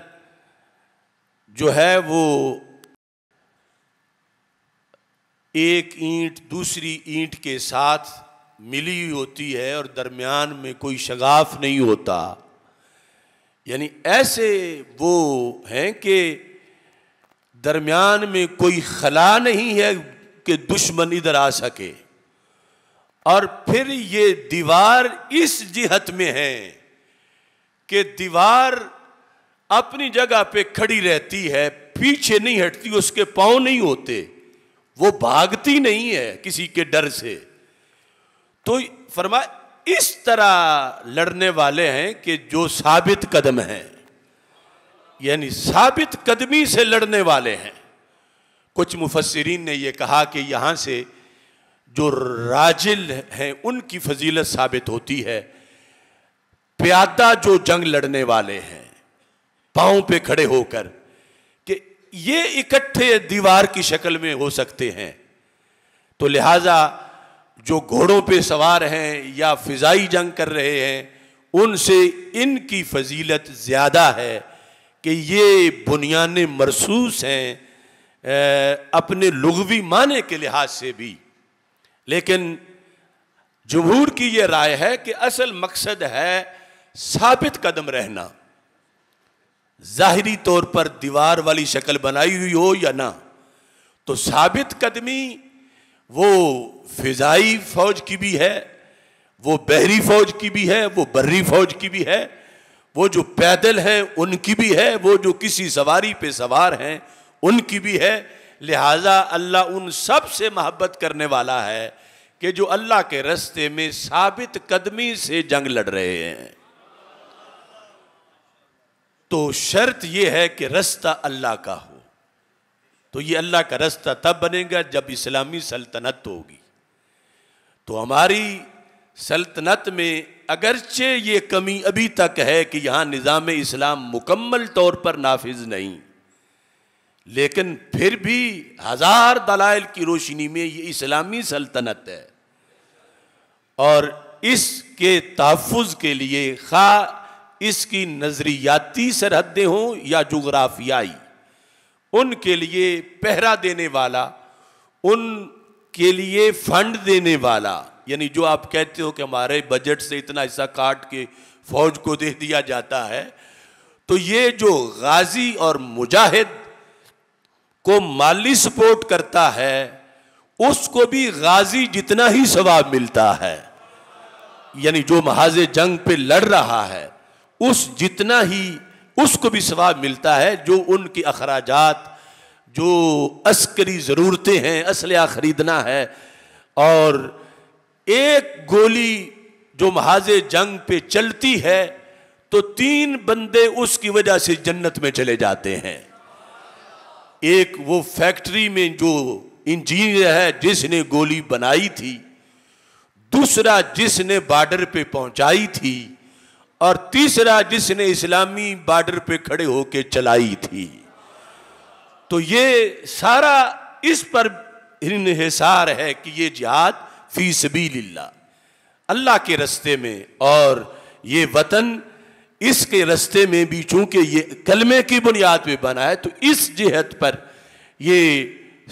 Speaker 1: जो है वो एक ईंट दूसरी ईंट के साथ मिली हुई होती है और दरमियान में कोई शगाफ नहीं होता। यानी ऐसे वो हैं कि दरमियान में कोई खला नहीं है कि दुश्मन इधर आ सके। और फिर ये दीवार इस जिहत में है कि दीवार अपनी जगह पे खड़ी रहती है, पीछे नहीं हटती, उसके पांव नहीं होते, वो भागती नहीं है किसी के डर से। तो फरमाया इस तरह लड़ने वाले हैं कि जो साबित कदम हैं, यानी साबित कदमी से लड़ने वाले हैं। कुछ मुफस्सिरीन ने यह कहा कि यहाँ से जो राजिल हैं उनकी फजीलत साबित होती है। प्यादा जो जंग लड़ने वाले हैं पांव पे खड़े होकर, कि ये इकट्ठे दीवार की शक्ल में हो सकते हैं। तो लिहाजा जो घोड़ों पे सवार हैं या फिजाई जंग कर रहे हैं, उनसे इनकी फजीलत ज़्यादा है कि ये बुनियाने मरसूस हैं अपने लुग़वी माने के लिहाज से भी। लेकिन जमहूर की ये राय है कि असल मकसद है साबित कदम रहना, ज़ाहिरी तौर पर दीवार वाली शक्ल बनाई हुई हो या ना। तो साबित कदमी वो फिजाई फौज की भी है, वो बहरी फौज की भी है, वो बर्री फौज की भी है, वो जो पैदल हैं उनकी भी है, वो जो किसी सवारी पे सवार हैं उनकी भी है। लिहाजा अल्लाह उन सब से मोहब्बत करने वाला है कि जो अल्लाह के रास्ते में साबित कदमी से जंग लड़ रहे हैं। तो शर्त यह है कि रास्ता अल्लाह का हो। तो ये अल्लाह का रास्ता तब बनेगा जब इस्लामी सल्तनत होगी। तो हमारी सल्तनत में अगरचे ये कमी अभी तक है कि यहाँ निज़ाम इस्लाम मुकम्मल तौर पर नाफिज नहीं, लेकिन फिर भी हजार दलाइल की रोशनी में ये इस्लामी सल्तनत है। और इसके तहफ़्फ़ुज़ के लिए खा इसकी नज़रियाती सरहदें हों या जुग़राफ़ियाई, उनके लिए पहरा देने वाला, उनके लिए फंड देने वाला, यानी जो आप कहते हो कि हमारे बजट से इतना हिस्सा काट के फौज को दे दिया जाता है, तो ये जो गाजी और मुजाहिद को माली सपोर्ट करता है उसको भी गाजी जितना ही सवाब मिलता है। यानी जो महाज़े जंग पे लड़ रहा है उस जितना ही उसको भी सवाब मिलता है। जो उनकी अखराजात, जो अस्करी ज़रूरतें हैं, असलहा ख़रीदना है, और एक गोली जो महाज़े जंग पे चलती है तो 3 बंदे उसकी वजह से जन्नत में चले जाते हैं। एक वो फैक्ट्री में जो इंजीनियर है जिसने गोली बनाई थी, दूसरा जिसने बॉर्डर पे पहुंचाई थी, और तीसरा जिसने इस्लामी बॉर्डर पे खड़े होके चलाई थी। तो ये सारा इस पर इन्हिसार है कि ये जिहाद फी सबीलिल्लाह, अल्लाह के रास्ते में, और ये वतन इसके रास्ते में भी चूंकि ये कलमे की बुनियाद पे बना है, तो इस जिहत पर ये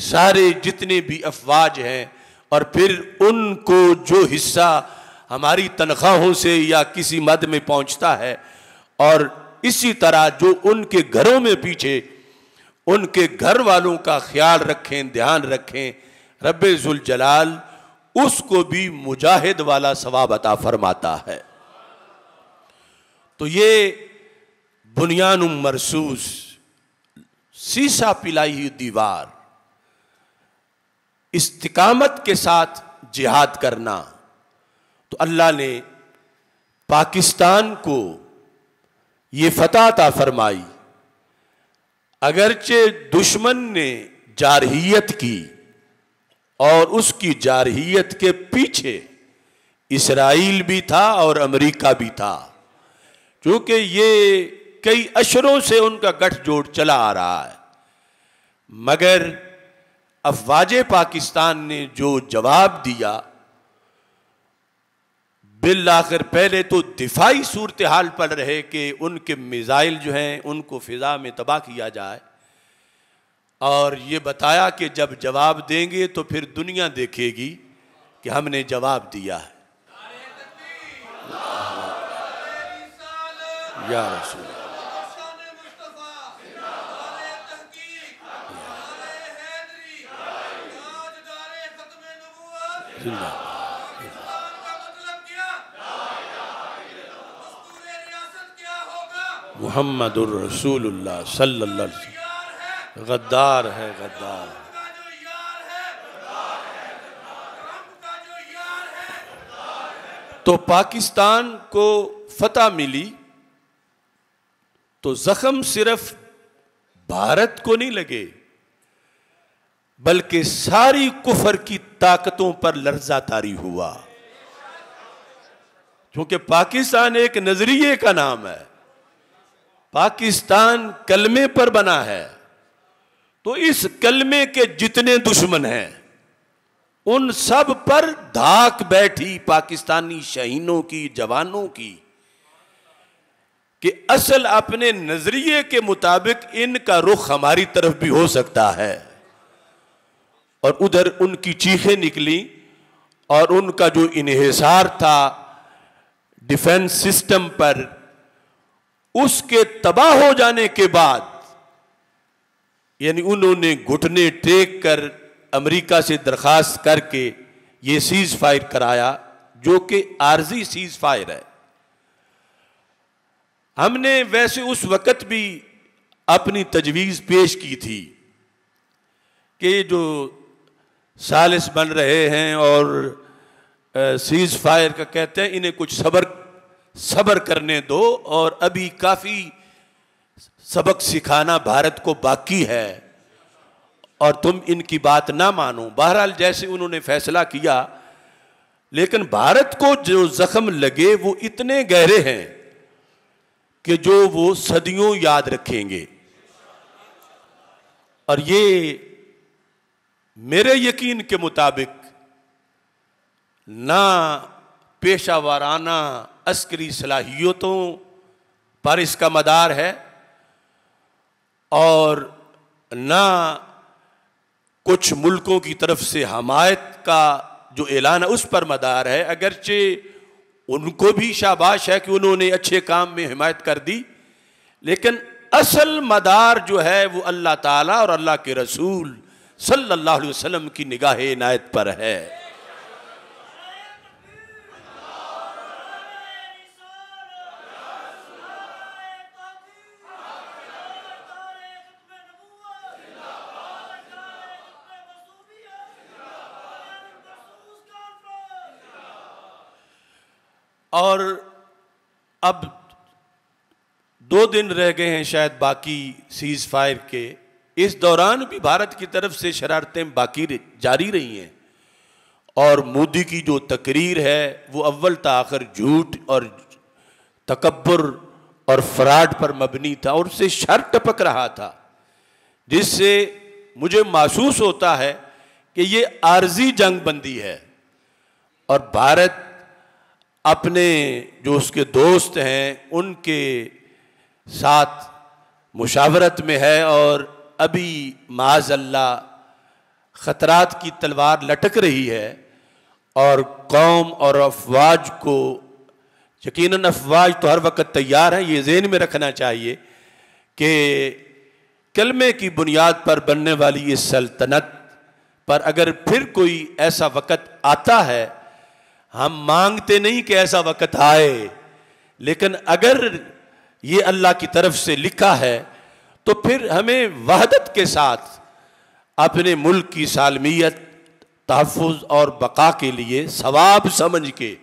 Speaker 1: सारे जितने भी अफवाज हैं, और फिर उनको जो हिस्सा हमारी तनख्वाहों से या किसी मद में पहुंचता है, और इसी तरह जो उनके घरों में पीछे उनके घर वालों का ख्याल रखें, ध्यान रखें, रब्बे ज़ुल जलाल उसको भी मुजाहिद वाला सवाब अता फरमाता है। तो ये बुनियानुम मरसूस, शीशा पिलाई हुई दीवार, इस्तिकामत के साथ जिहाद करना। तो अल्लाह ने पाकिस्तान को ये फतह अता फरमाई। अगरचे दुश्मन ने जारहियत की, और उसकी जारहियत के पीछे इसराइल भी था और अमेरिका भी था, क्योंकि ये कई अशरों से उनका गठजोड़ चला आ रहा है। मगर अफवाज पाकिस्तान ने जो जवाब दिया, बिल आखिर पहले तो दिफाई सूरत हाल पर रहे कि उनके मिसाइल जो हैं उनको फिजा में तबाह किया जाए, और ये बताया कि जब जवाब देंगे तो फिर दुनिया देखेगी कि हमने जवाब दिया है। या रसूल मुहम्मदुर रसूलुल्लाह सल्लल्लाहु अलैहि वसल्लम गद्दार है, गद्दार। तो पाकिस्तान को फतह मिली तो जख्म सिर्फ भारत को नहीं लगे, बल्कि सारी कुफर की ताकतों पर लर्जा तारी हुआ। क्योंकि पाकिस्तान एक नजरिए का नाम है, पाकिस्तान कलमे पर बना है। तो इस कलमे के जितने दुश्मन हैं उन सब पर धाक बैठी पाकिस्तानी शहीनों की, जवानों की, कि असल अपने नजरिए के मुताबिक इनका रुख हमारी तरफ भी हो सकता है। और उधर उनकी चीखें निकली, और उनका जो इन्हिसार था डिफेंस सिस्टम पर, उसके तबाह हो जाने के बाद यानी उन्होंने घुटने टेक कर अमेरिका से दरखास्त करके ये सीज फायर कराया, जो कि आर्जी सीज फायर है। हमने वैसे उस वक़्त भी अपनी तजवीज़ पेश की थी कि जो सालिस बन रहे हैं और सीज फायर का कहते हैं, इन्हें कुछ सब्र करने दो और अभी काफ़ी सबक सिखाना भारत को बाकी है और तुम इनकी बात ना मानो। बहरहाल जैसे उन्होंने फैसला किया, लेकिन भारत को जो जख्म लगे वो इतने गहरे हैं कि जो वो सदियों याद रखेंगे। और ये मेरे यकीन के मुताबिक ना पेशा वाराना अस्करी सलाहियतों पर इसका मदार है और ना कुछ मुल्कों की तरफ से हमायत का जो ऐलान है उस पर मदार है। अगरचे उनको भी शाबाश है कि उन्होंने अच्छे काम में हिमायत कर दी, लेकिन असल मदार जो है वो अल्लाह ताला और अल्लाह के रसूल सल्लल्लाहु अलैहि वसल्लम की निगाह इनायत पर है। और अब 2 दिन रह गए हैं शायद बाकी सीज फायर के। इस दौरान भी भारत की तरफ से शरारतें बाकी जारी रही हैं और मोदी की जो तकरीर है वो अव्वल ताखिर झूठ और तकब्बुर और फ्रॉड पर मबनी था और उससे शर टपक रहा था, जिससे मुझे महसूस होता है कि ये आर्जी जंग बंदी है और भारत अपने जो उसके दोस्त हैं उनके साथ मुशावरत में है और अभी माज़अल्लाह ख़तरात की तलवार लटक रही है और कौम और अफवाज को, यकीनन अफवाज तो हर वक्त तैयार है, ये ज़हन में रखना चाहिए कि कलमे की बुनियाद पर बनने वाली इस सल्तनत पर अगर फिर कोई ऐसा वक्त आता है, हम मांगते नहीं कि ऐसा वक्त आए, लेकिन अगर ये अल्लाह की तरफ से लिखा है तो फिर हमें वहदत के साथ अपने मुल्क की सालमियत, तहफ़्फ़ुज़ और बका के लिए सवाब समझ के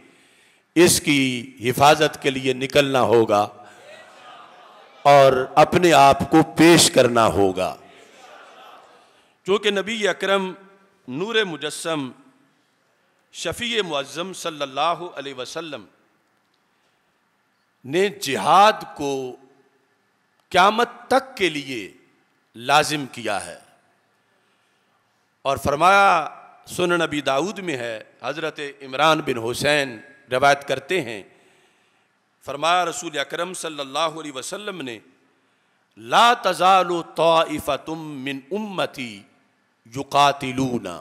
Speaker 1: इसकी हिफाजत के लिए निकलना होगा और अपने आप को पेश करना होगा। क्योंकि नबी अकरम नूर मुजस्सम शफ़ी मुअज़्ज़म सल्लल्लाहु अलैहि वसल्लम ने जिहाद को क़यामत तक के लिए लाजिम किया है और फरमाया, सुनन नबी दाऊद में है, हज़रत इमरान बिन हुसैन रवायत करते हैं, फरमाया रसूल अकरम सल्लल्लाहु अलैहि वसल्लम ने, ला तज़ालु ताइफ़तुम मिन उम्मती युक़ातिलूना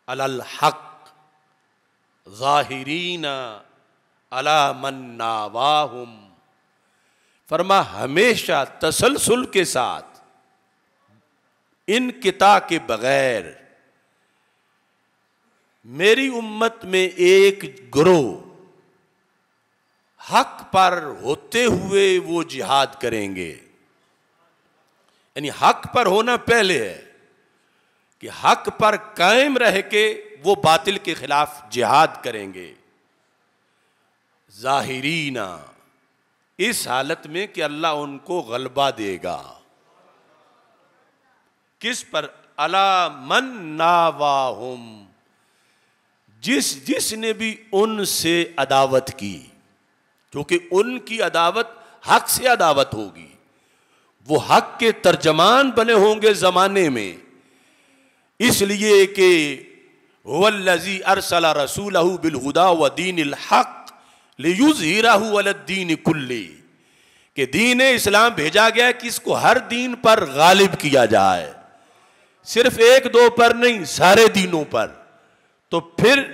Speaker 1: अलल हक़ ज़ाहिरीना अला मन नावाहुम। फरमा हमेशा तसलसल के साथ इनकिता के बगैर मेरी उम्मत में एक गिरोह हक पर होते हुए वो जिहाद करेंगे। यानी हक पर होना पहले है कि हक पर कायम रह के वो बातिल के खिलाफ जिहाद करेंगे। ज़ाहिरीना, इस हालत में कि अल्लाह उनको गलबा देगा। किस पर? अला मन नावाहुम, जिसने भी उनसे अदावत की, क्योंकि उनकी अदावत हक से अदावत होगी, वो हक के तर्जमान बने होंगे ज़माने में, इसलिए कि हुवल्लज़ी अरसला रसूलहू बिलहुदा व दीनिल हक़ लियुज़हिरहू अलद्दीन कुल्ली, कि दीन इस्लाम भेजा गया है कि इसको हर दीन पर गालिब किया जाए, सिर्फ एक दो पर नहीं, सारे दीनों पर। तो फिर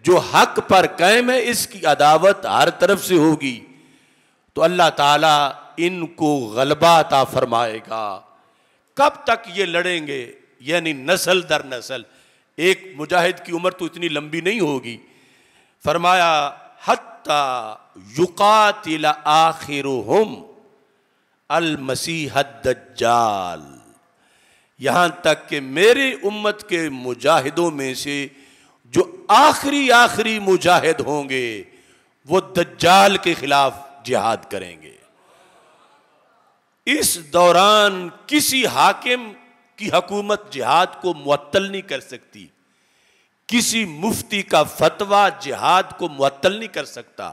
Speaker 1: जो हक पर कायम है इसकी अदावत हर तरफ से होगी, तो अल्लाह ताला इनको गलबा अता फरमाएगा। कब तक ये लड़ेंगे? यानी नस्ल दर नस्ल। एक मुजाहिद की उम्र तो इतनी लंबी नहीं होगी। फरमाया हत्ता युकातिल आखिरुहुम अल मसीह दज्जाल, यहां तक कि मेरी उम्मत के मुजाहिदों में से जो आखिरी आखिरी मुजाहिद होंगे वो दज्जाल के खिलाफ जिहाद करेंगे। इस दौरान किसी हाकिम की हुकूमत जिहाद को मुअत्तल नहीं कर सकती, किसी मुफ्ती का फतवा जिहाद को मुअत्तल नहीं कर सकता।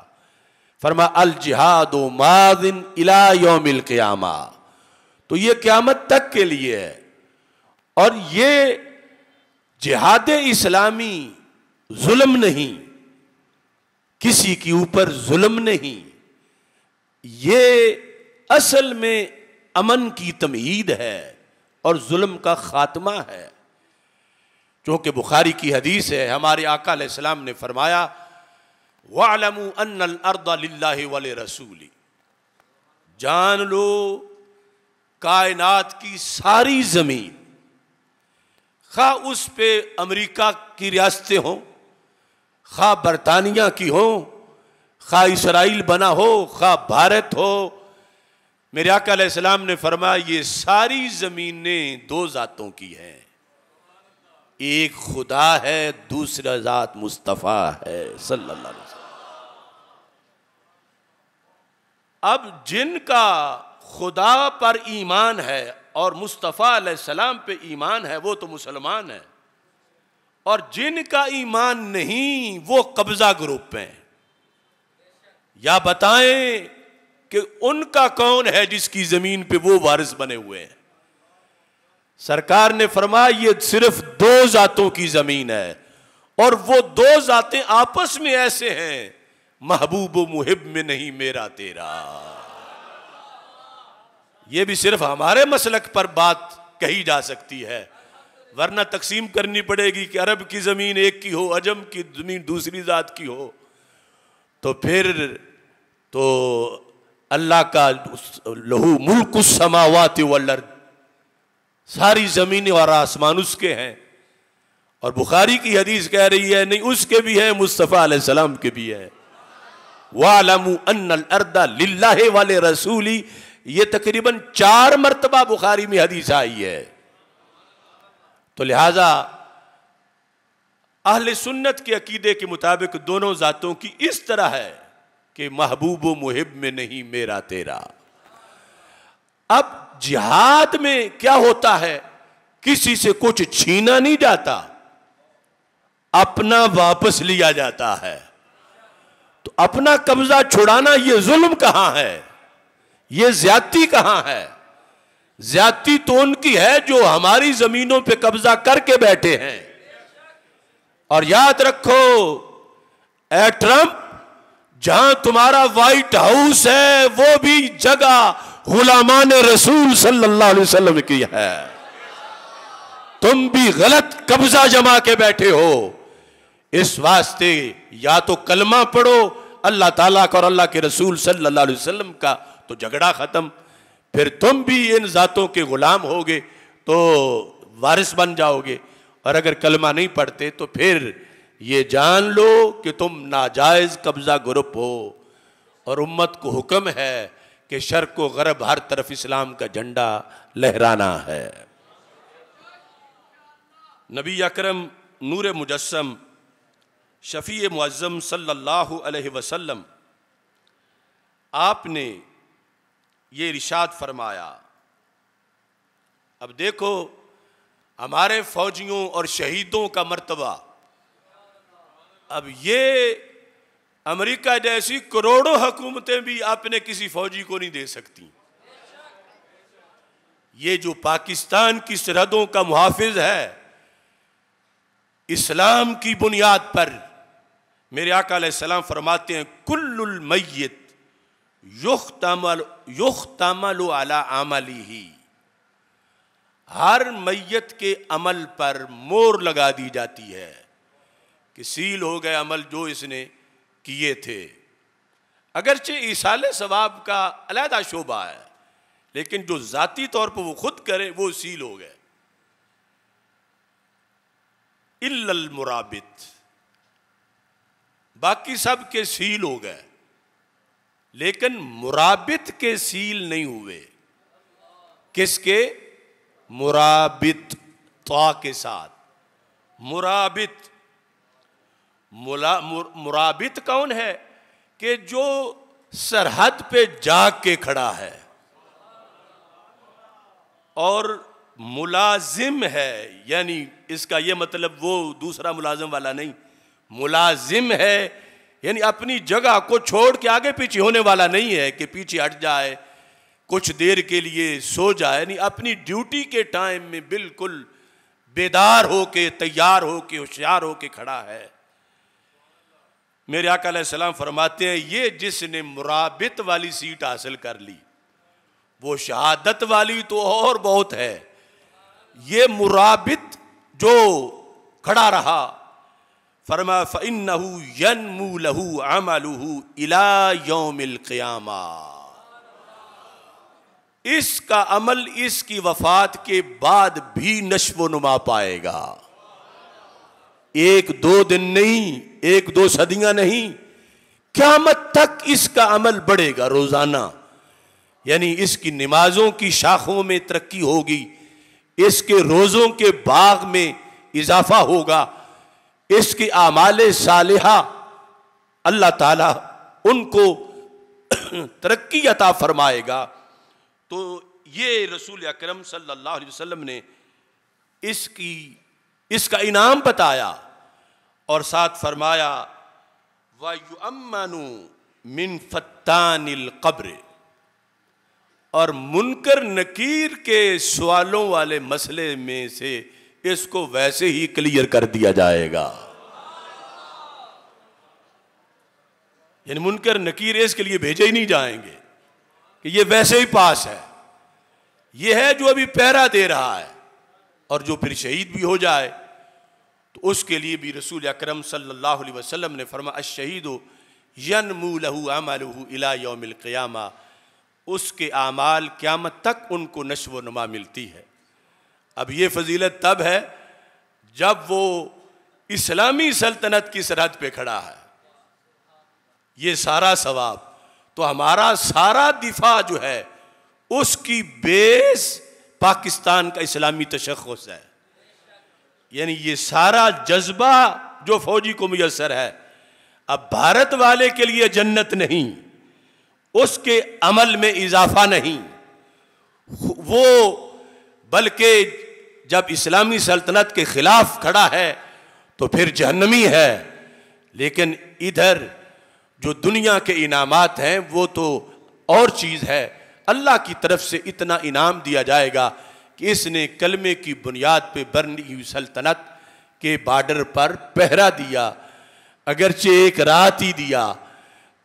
Speaker 1: फरमा अल जिहाद मादिन इला यौमिल क़ियामा, तो ये क़यामत तक के लिए है। और ये जिहाद इस्लामी जुल्म नहीं, किसी के ऊपर जुल्म नहीं, ये असल में अमन की तमहीद है और जुल्म का खात्मा है। चूँकि बुखारी की हदीस है, हमारे आका अलैहिस्सलाम ने फरमाया वअलमू अन्नल अर्दा लिल्लाहि व लिरसूली, जान लो कायनात की सारी जमीन, खा उस पे अमेरिका की रियासतें हों, खा बरतानिया की हो, खा इसराइल बना हो, खा भारत हो, मेरे आका अलैहिस्सलाम ने फरमाया ये सारी जमीनें दो जातों की हैं, एक खुदा है, दूसरा जात मुस्तफ़ा है सल्लल्लाहु अलैहि वसल्लम। अब जिनका खुदा पर ईमान है और मुस्तफ़ा अलैहिस्सलाम पे ईमान है वो तो मुसलमान है, और जिनका ईमान नहीं वो कब्जा ग्रुप में। या बताएं कि उनका कौन है जिसकी जमीन पे वो वारिस बने हुए हैं। सरकार ने फरमाया ये सिर्फ दो जातों की जमीन है, और वो दो जातें आपस में ऐसे हैं, महबूब मुहिब में नहीं मेरा तेरा। ये भी सिर्फ हमारे मसलक पर बात कही जा सकती है, वरना तकसीम करनी पड़ेगी कि अरब की जमीन एक की हो, अजम की जमीन दूसरी जात की हो, तो फिर तो अल्लाह का लहू मुल्कुस समावाति वल अर्द, सारी जमीन और आसमान उसके हैं। और बुखारी की हदीस कह रही है नहीं उसके भी है, मुस्तफ़ा अलैहिस्सलाम के भी है। वालमू अन्नल अर्दा लिल्लाहि व लिरसूली, ये तकरीबन 4 मरतबा बुखारी में हदीस आई है। तो लिहाजा अहले सुन्नत के अकीदे के मुताबिक दोनों जातों की इस तरह है कि महबूब मुहिब में नहीं मेरा तेरा। अब जिहाद में क्या होता है, किसी से कुछ छीना नहीं जाता, अपना वापस लिया जाता है। तो अपना कब्जा छुड़ाना ये जुल्म कहां है, ये ज्यादती कहां है? ज्यादती तो उनकी है जो हमारी जमीनों पे कब्जा करके बैठे हैं। और याद रखो ए ट्रंप, जहां तुम्हारा व्हाइट हाउस है वो भी जगह गुलामान रसूल सल्लल्लाहु अलैहि वसल्लम की है। तुम भी गलत कब्जा जमा के बैठे हो। इस वास्ते या तो कलमा पढ़ो अल्लाह ताला का और अल्लाह के रसूल सल्लल्लाहु अलैहि वसल्लम का, तो झगड़ा खत्म। फिर तुम भी इन जातों के गुलाम होगे तो वारिस बन जाओगे, और अगर कलमा नहीं पढ़ते तो फिर ये जान लो कि तुम नाजायज कब्जा ग्रुप हो। और उम्मत को हुक्म है कि शर्क व गरब हर तरफ इस्लाम का झंडा लहराना है। नबी अकरम नूर मुजस्सम शफी मुअज्जम सल्लल्लाहु अलैहि वसल्लम, आपने ये इरशाद फरमाया। अब देखो हमारे फौजियों और शहीदों का मर्तबा, अब ये अमेरिका जैसी करोड़ों हुकूमतें भी अपने किसी फौजी को नहीं दे सकती। ये जो पाकिस्तान की सरहदों का मुहाफिज है, इस्लाम की बुनियाद पर मेरे आका अलैहिस्सलाम फरमाते हैं कुल्लुल मय्यित युख्तमलु अला अमलिही, हर मैयत के अमल पर मोहर लगा दी जाती है कि सील हो गए अमल जो इसने किए थे। अगरचे ईसाले सवाब का अलहदा शोबा है, लेकिन जो जाती तौर पर वो खुद करे वो सील हो गए। इल्लल मुराबित, बाकी सब के सील हो गए, लेकिन मुराबित के सील नहीं हुए। किसके? मुराबित, ता के साथ मुराबित। मुराबित कौन है? कि जो सरहद पे जाग के खड़ा है। और मुलाजिम है, यानी इसका यह मतलब वो दूसरा मुलाजिम वाला नहीं, मुलाजिम है यानी अपनी जगह को छोड़ के आगे पीछे होने वाला नहीं है कि पीछे हट जाए, कुछ देर के लिए सो जाए। नहीं, अपनी ड्यूटी के टाइम में बिल्कुल बेदार होके, तैयार होके, होशियार होके खड़ा है। मेरे आका अलैहिस्सलाम फरमाते हैं, ये जिसने मुराबित वाली सीट हासिल कर ली, वो शहादत वाली तो और बहुत है। ये मुराबित जो खड़ा रहा, फरमा फ़इन्नहु यन्मू लहू अमलुहु इला यौमिल क़ियामा, इसका अमल इसकी वफात के बाद भी नश्व नुमा पाएगा। एक दो दिन नहीं, एक दो सदियां नहीं, क़यामत तक इसका अमल बढ़ेगा रोजाना। यानी इसकी नमाजों की शाखों में तरक्की होगी, इसके रोज़ों के बाग में इजाफा होगा, इसके आमाले सालिहा अल्लाह ताला उनको तरक्की अता फरमाएगा। तो ये रसूल अकरम सल्लल्लाहु अलैहि वसल्लम ने इसका इनाम बताया और साथ फरमाया व युअम्मनु मिन फत्तानिल क़ब्र, और मुनकर नकीर के सवालों वाले मसले में से इसको वैसे ही क्लियर कर दिया जाएगा। यानी मुनकर नकीर इसके लिए भेजे ही नहीं जाएंगे कि ये वैसे ही पास है। ये है जो अभी पहरा दे रहा है, और जो फिर शहीद भी हो जाए तो उसके लिए भी रसूल अकरम सल्लल्लाहु अलैहि वसल्लम ने फरमाया अश्शहीदु यन्मू लहू अमलुहु इला यौमिल क़ियामा, उसके आमाल क़यामत तक उनको नश्व व नुमा मिलती है। अब ये फजीलत तब है जब वो इस्लामी सल्तनत की सरहद पे खड़ा है। ये सारा सवाब तो हमारा सारा दिफा जो है उसकी बेस पाकिस्तान का इस्लामी तशख़्ख़ुस है। यानी ये सारा जज्बा जो फौजी को मुयस्सर है, अब भारत वाले के लिए जन्नत नहीं, उसके अमल में इजाफा नहीं, वो बल्कि जब इस्लामी सल्तनत के खिलाफ खड़ा है तो फिर जहन्नमी है। लेकिन इधर जो दुनिया के इनामात हैं वो तो और चीज़ है। अल्लाह की तरफ से इतना इनाम दिया जाएगा कि इसने कलमे की बुनियाद पे बनी हुई सल्तनत के बॉर्डर पर पहरा दिया, अगरचे एक रात ही दिया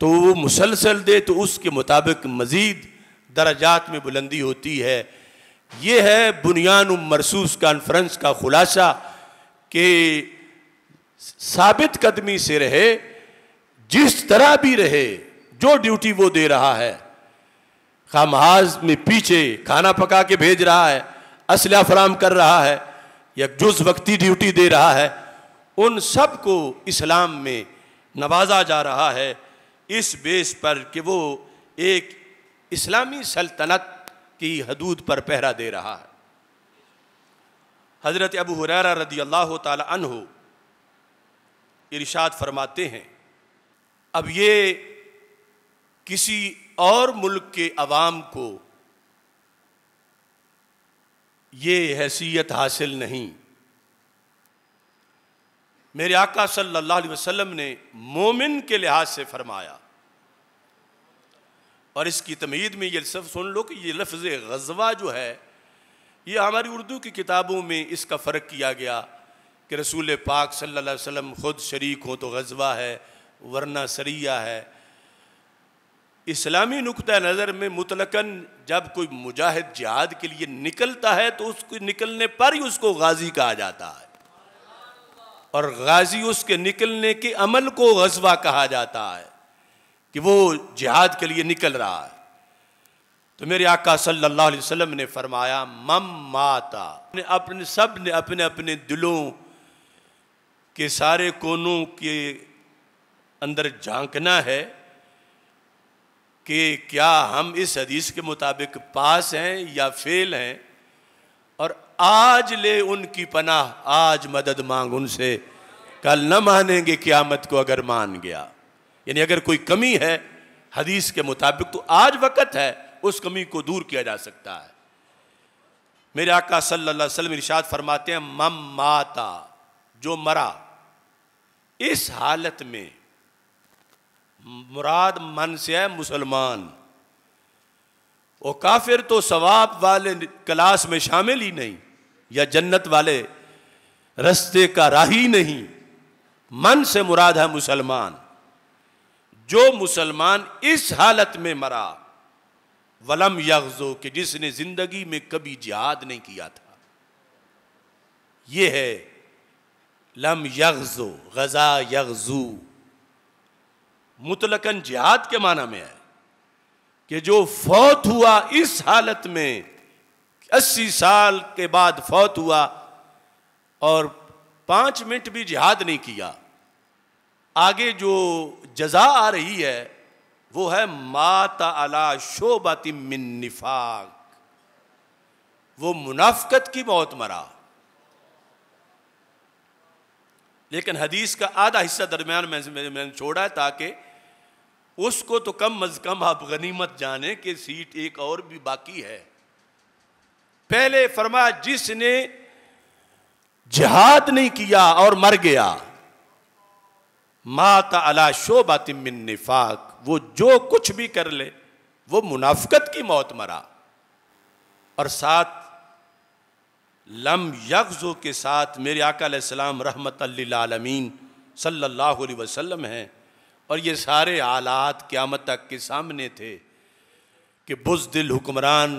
Speaker 1: तो वो मुसलसल दे तो उसके मुताबिक मज़ीद दर्जात में बुलंदी होती है। ये है बुनियान मरसूस कॉन्फ्रेंस का खुलासा कि साबित कदमी से रहे, जिस तरह भी रहे, जो ड्यूटी वो दे रहा है, खामहाज में पीछे खाना पका के भेज रहा है, असलहा फराम कर रहा है, या जुज़ वक्ती ड्यूटी दे रहा है, उन सब को इस्लाम में नवाजा जा रहा है इस बेस पर कि वो एक इस्लामी सल्तनत की हदूद पर पहरा दे रहा है। हज़रत अबू हुरैरा रदी अल्लाह ताला अन्हु इरशाद फरमाते हैं, अब ये किसी और मुल्क के अवाम को ये हैसियत हासिल नहीं, मेरे आका सल्लल्लाहु अलैहि वसल्लम ने मोमिन के लिहाज से फरमाया। और इसकी तमीद में ये सब सुन लो कि ये लफ्ज़ ग़ज़वा जो है, ये हमारी उर्दू की किताबों में इसका फ़र्क किया गया कि रसूल पाक सल्लल्लाहु अलैहि वसल्लम ख़ुद शरीक हो तो ग़ज़वा है, वरना सरिया है। इस्लामी नुक्ता नज़र में मुतलकन जब कोई मुजाहिद जिहाद के लिए निकलता है तो उसके निकलने पर ही उसको गाजी कहा जाता है, और गाजी उसके निकलने के अमल को ग़ज़वा कहा जाता है कि वो जिहाद के लिए निकल रहा है। तो मेरे आका सल्लल्लाहु अलैहि वसल्लम ने फरमाया मम माता, अपने सब ने अपने अपने दिलों के सारे कोनों के अंदर झांकना है कि क्या हम इस हदीस के मुताबिक पास हैं या फेल हैं, और आज ले उनकी पनाह, आज मदद मांग उनसे कल न मानेंगे क़यामत को अगर मान गया। यानी अगर कोई कमी है हदीस के मुताबिक तो आज वक़्त है उस कमी को दूर किया जा सकता है। मेरे आका सल्लल्लाहु अलैहि वसल्लम इरशाद फरमाते हैं, मम माता, जो मरा, इस हालत में, मुराद मन से है मुसलमान, वो काफिर तो सवाब वाले क्लास में शामिल ही नहीं या जन्नत वाले रास्ते का राही नहीं। मन से मुराद है मुसलमान। जो मुसलमान इस हालत में मरा, वलम यग़ज़ो, कि जिसने जिंदगी में कभी जिहाद नहीं किया था, ये है लम यग़ज़ो, गज़ा यग़ज़ू, मुतलकन जिहाद के माना में है कि जो फौत हुआ इस हालत में, 80 साल के बाद फौत हुआ और 5 मिनट भी जिहाद नहीं किया, आगे जो जजा आ रही है वो है माता अला शोबति मिन निफाक, वो मुनाफिकत की मौत मरा। लेकिन हदीस का आधा हिस्सा दरमियान में मैंने छोड़ा है ताकि उसको तो कम अज कम आप गनीमत जाने कि सीट एक और भी बाकी है। पहले फरमाया जिसने जिहाद नहीं किया और मर गया, माता अला शोबति मिन निफाक, वो जो कुछ भी कर ले वो मुनाफिकत की मौत मरा। और साथ लम यग़ज़ो के साथ मेरे आका अलैहिस्सलाम रहमतल लिल आलमीन सल्लल्लाहु अलैहि वसल्लम हैं। और ये सारे हालात क़यामत तक के सामने थे कि बुज़दिल हुक्मरान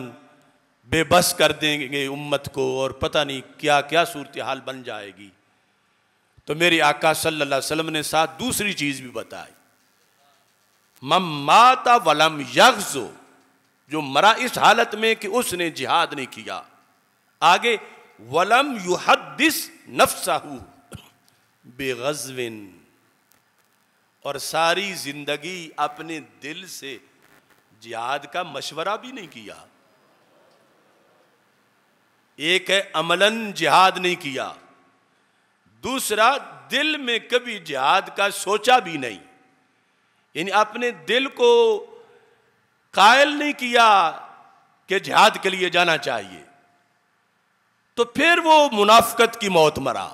Speaker 1: बेबस कर देंगे उम्मत को और पता नहीं क्या क्या सूरत हाल बन जाएगी। तो मेरे आका सल्लल्लाहु अलैहि वसल्लम ने साथ दूसरी चीज़ भी बताई, मम माता वलम यग़ज़ो, जो मरा इस हालत में कि उसने जिहाद नहीं किया। आगे वलम युहद्दिस नफ्सहू बेग़ज़विन, और सारी जिंदगी अपने दिल से जिहाद का मशवरा भी नहीं किया। एक है अमलन जिहाद नहीं किया, दूसरा दिल में कभी जिहाद का सोचा भी नहीं, यानी अपने दिल को कायल नहीं किया कि जिहाद के लिए जाना चाहिए। तो फिर वो मुनाफिकत की मौत मरा।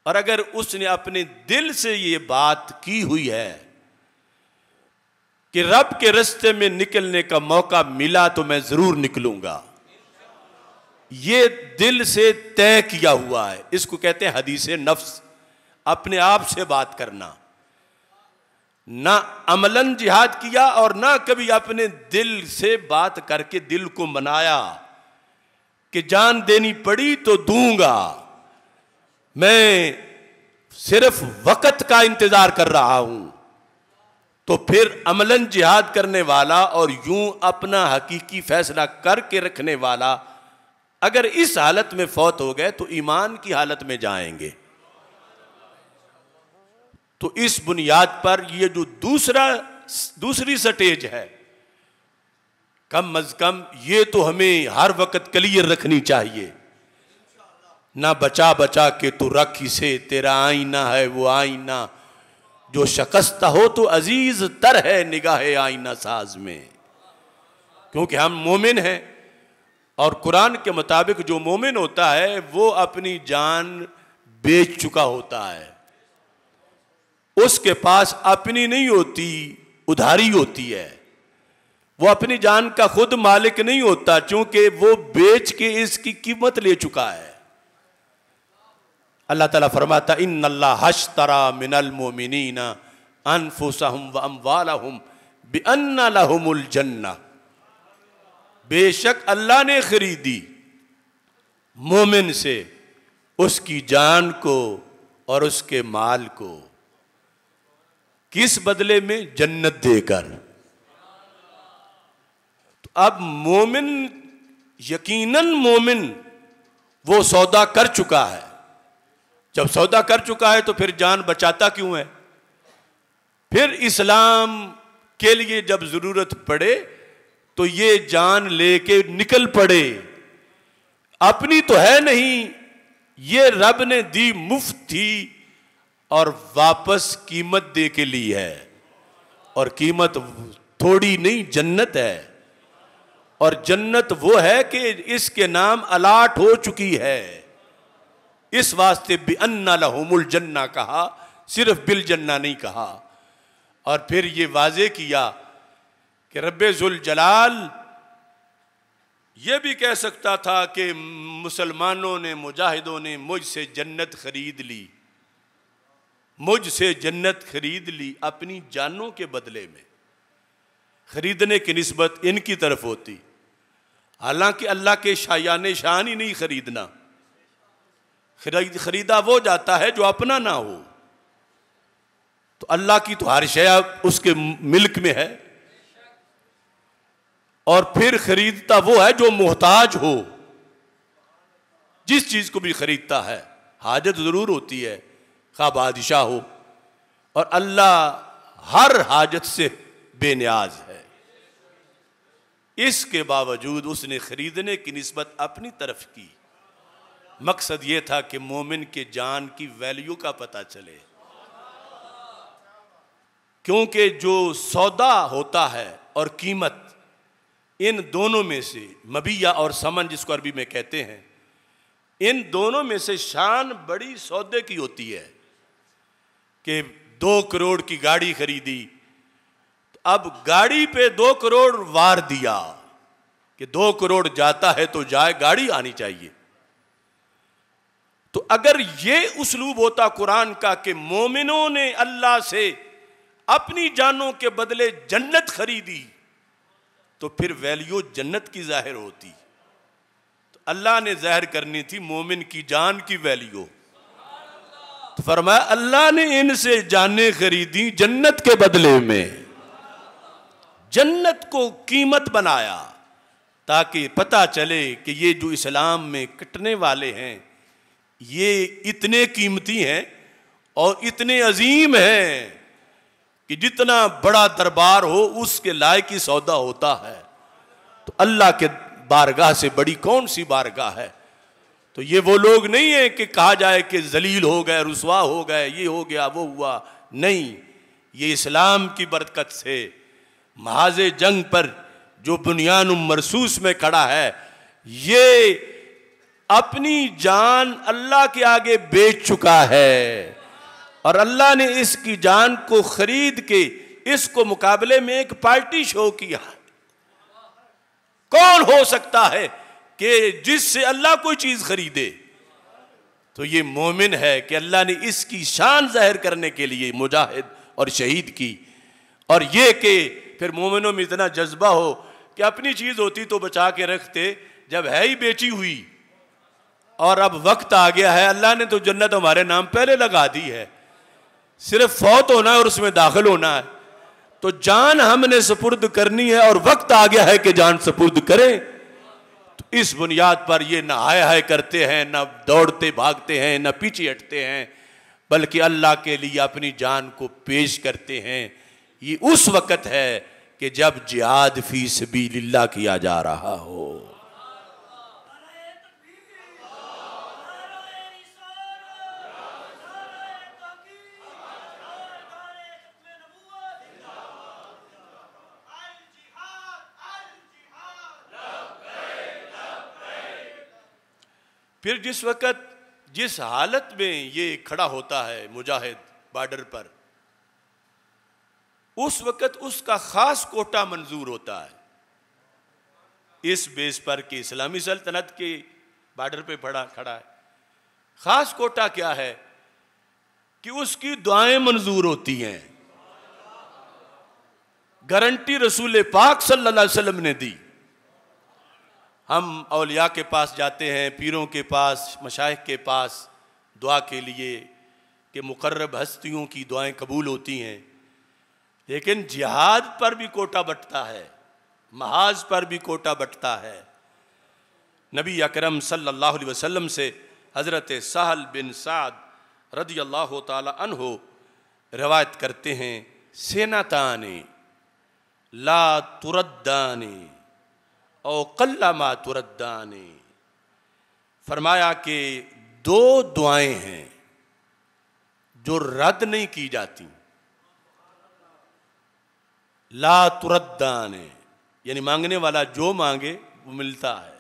Speaker 1: और अगर उसने अपने दिल से ये बात की हुई है कि रब के रास्ते में निकलने का मौका मिला तो मैं जरूर निकलूंगा, ये दिल से तय किया हुआ है, इसको कहते हैं हदीसे नफ्स, अपने आप से बात करना। ना अमलन जिहाद किया और ना कभी अपने दिल से बात करके दिल को मनाया कि जान देनी पड़ी तो दूंगा, मैं सिर्फ वक्त का इंतजार कर रहा हूं। तो फिर अमलन जिहाद करने वाला और यूं अपना हकीकी फैसला करके रखने वाला अगर इस हालत में फौत हो गए तो ईमान की हालत में जाएंगे। तो इस बुनियाद पर ये जो दूसरी स्टेज है, कम अज कम ये तो हमें हर वक्त क्लियर रखनी चाहिए। ना बचा बचा के तो रख इसे, तेरा आईना है वो आईना जो शकस्ता हो तो अजीज तर है निगाह आईना साज में। क्योंकि हम मोमिन हैं और कुरान के मुताबिक जो मोमिन होता है वो अपनी जान बेच चुका होता है, उसके पास अपनी नहीं होती, उधारी होती है। वो अपनी जान का खुद मालिक नहीं होता क्योंकि वो बेच के इसकी कीमत ले चुका है। अल्लाह ताला फरमाता इन्नल्लाह हश्तरा मिनल मोमिनीना अनफुसहुम व अम्वालहुम बिअन्ना लहुमुल जन्नह, बेशक अल्लाह ने खरीदी मोमिन से उसकी जान को और उसके माल को, किस बदले में? जन्नत देकर। तो अब मोमिन, यकीनन मोमिन वो सौदा कर चुका है। जब सौदा कर चुका है तो फिर जान बचाता क्यों है? फिर इस्लाम के लिए जब जरूरत पड़े तो ये जान लेके निकल पड़े। अपनी तो है नहीं ये रब ने दी मुफ्त थी और वापस कीमत दे के ली है, और कीमत थोड़ी नहीं, जन्नत है। और जन्नत वो है कि इसके नाम अलाट हो चुकी है। इस वास्ते बिअन्ना लहुमुल जन्ना कहा, सिर्फ बिल जन्ना नहीं कहा। और फिर ये वाजे किया कि रब्बे जुल जलाल ये भी कह सकता था कि मुसलमानों ने, मुजाहिदों ने मुझसे जन्नत खरीद ली, मुझसे जन्नत खरीद ली अपनी जानों के बदले में। खरीदने की निस्बत इनकी तरफ होती, हालांकि अल्लाह के शायान शान ही नहीं खरीदना। खरीदा वो जाता है जो अपना ना हो। तो अल्लाह की तो हर शय उसके मिल्क में है, और फिर खरीदता वो है जो मोहताज हो। जिस चीज को भी खरीदता है हाजत जरूर होती है, खा बादशाह हो, और अल्लाह हर हाजत से बेनियाज है। इसके बावजूद उसने खरीदने की निस्बत अपनी तरफ की। मकसद यह था कि मोमिन के जान की वैल्यू का पता चले, क्योंकि जो सौदा होता है और कीमत, इन दोनों में से मबिया और समन जिसको अरबी में कहते हैं, इन दोनों में से शान बड़ी सौदे की होती है। कि 2 करोड़ की गाड़ी खरीदी, तो अब गाड़ी पे 2 करोड़ वार दिया कि 2 करोड़ जाता है तो जाए, गाड़ी आनी चाहिए। तो अगर ये उसलूब होता कुरान का कि मोमिनों ने अल्लाह से अपनी जानों के बदले जन्नत खरीदी, तो फिर वैल्यू जन्नत की जाहिर होती। तो अल्लाह ने जाहिर करनी थी मोमिन की जान की वैल्यू। तो फरमाया अल्लाह ने इनसे जानें खरीदी जन्नत के बदले में। जन्नत को कीमत बनाया ताकि पता चले कि ये जो इस्लाम में कटने वाले हैं ये इतने कीमती हैं और इतने अजीम हैं कि जितना बड़ा दरबार हो उसके लायक ही सौदा होता है। तो अल्लाह के बारगाह से बड़ी कौन सी बारगाह है। तो ये वो लोग नहीं है कि कहा जाए कि जलील हो गए, रुसवा हो गए, ये हो गया वो हुआ, नहीं। ये इस्लाम की बरकत से महाज जंग पर जो बुनियान मरसूस में खड़ा है, ये अपनी जान अल्लाह के आगे बेच चुका है, और अल्लाह ने इसकी जान को खरीद के इसको मुकाबले में एक पार्टी शो किया। कौन हो सकता है कि जिससे अल्लाह कोई चीज खरीदे। तो ये मोमिन है कि अल्लाह ने इसकी शान जाहिर करने के लिए मुजाहिद और शहीद की। और ये कि फिर मोमिनों में इतना जज्बा हो कि अपनी चीज होती तो बचा के रखते, जब है ही बेची हुई और अब वक्त आ गया है, अल्लाह ने तो जन्नत हमारे नाम पहले लगा दी है, सिर्फ फौत होना है और उसमें दाखिल होना है। तो जान हमने सुपुर्द करनी है और वक्त आ गया है कि जान सुपुर्द करें। तो इस बुनियाद पर ये ना हाय हाय करते हैं, ना दौड़ते भागते हैं, ना पीछे हटते हैं, बल्कि अल्लाह के लिए अपनी जान को पेश करते हैं। ये उस वक्त है कि जब जिहाद फी सबीलिल्लाह किया जा रहा हो। फिर जिस वक्त जिस हालत में ये खड़ा होता है मुजाहिद बॉर्डर पर, उस वक्त उसका खास कोटा मंजूर होता है। इस बेस पर कि इस्लामी सल्तनत के बॉर्डर पे खड़ा है। खास कोटा क्या है कि उसकी दुआएं मंजूर होती हैं। गारंटी रसूल पाक सल्लल्लाहु अलैहि वसल्लम ने दी। हम औलिया के पास जाते हैं, पीरों के पास, मशाइख के पास दुआ के लिए कि मुकर्रब हस्तियों की दुआएं कबूल होती हैं, लेकिन जिहाद पर भी कोटा बंटता है, महाज पर भी कोटा बंटता है। नबी अकरम सल्लल्लाहु अलैहि वसल्लम से हज़रत सहल बिन साद रदी अल्लाह ताला अन्हो रवायत करते हैं, सेनाताने ला तुरद्दाने और कल्लामा तुरद्दाने, फरमाया कि दो दुआएं हैं जो रद्द नहीं की जाती। ला तुरद्दाने, यानी मांगने वाला जो मांगे वो मिलता है।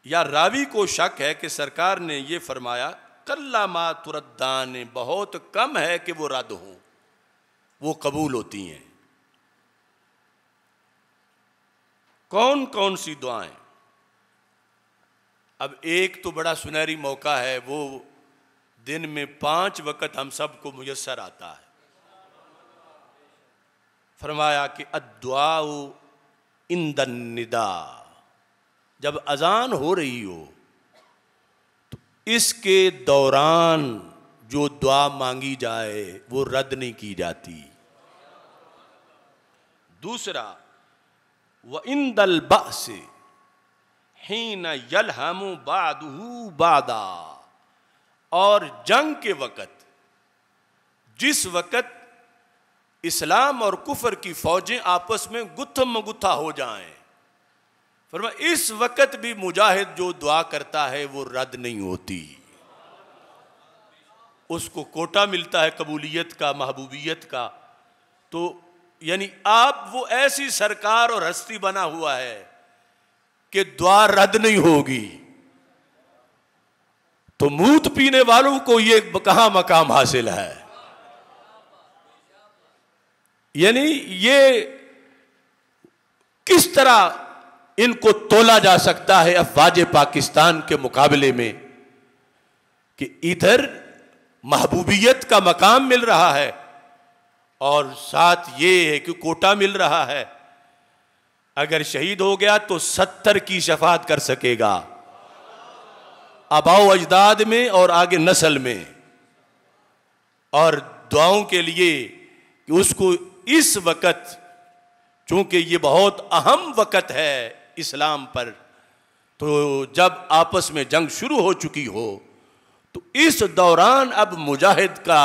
Speaker 1: या रावी को शक है कि सरकार ने ये फरमाया कल्ला मा तुरद्दाने, बहुत कम है कि वो रद्द हों, वो कबूल होती हैं। कौन कौन सी दुआएं? अब एक तो बड़ा सुनहरी मौका है, वो दिन में 5 वक्त हम सबको मुयस्सर आता है। फरमाया कि अद्दुआउ इंदन निदा, जब अजान हो रही हो तो इसके दौरान जो दुआ मांगी जाए वो रद्द नहीं की जाती। दूसरा, व इंदल बअस हीन यलहमु बादुहु बादा, और जंग के वक़्त, जिस वक़्त इस्लाम और कुफर की फौजें आपस में गुत्थम गुत्था हो जाएं, फरमाया इस वक़्त भी मुजाहिद जो दुआ करता है वो रद्द नहीं होती। उसको कोटा मिलता है कबूलियत का, महबूबियत का। तो यानी आप वो ऐसी सरकार और हस्ती बना हुआ है कि दुआ रद्द नहीं होगी। तो मूत पीने वालों को ये कहां मकाम हासिल है? यानी ये किस तरह इनको तोला जा सकता है अफवाज पाकिस्तान के मुकाबले में कि इधर महबूबियत का मकाम मिल रहा है और साथ ये है कि कोटा मिल रहा है। अगर शहीद हो गया तो 70 की शफात कर सकेगा, आबाओ अजदाद में और आगे नस्ल में। और दुआओं के लिए कि उसको इस वक़्त, चूंकि ये बहुत अहम वक़्त है इस्लाम पर, तो जब आपस में जंग शुरू हो चुकी हो तो इस दौरान अब मुजाहिद का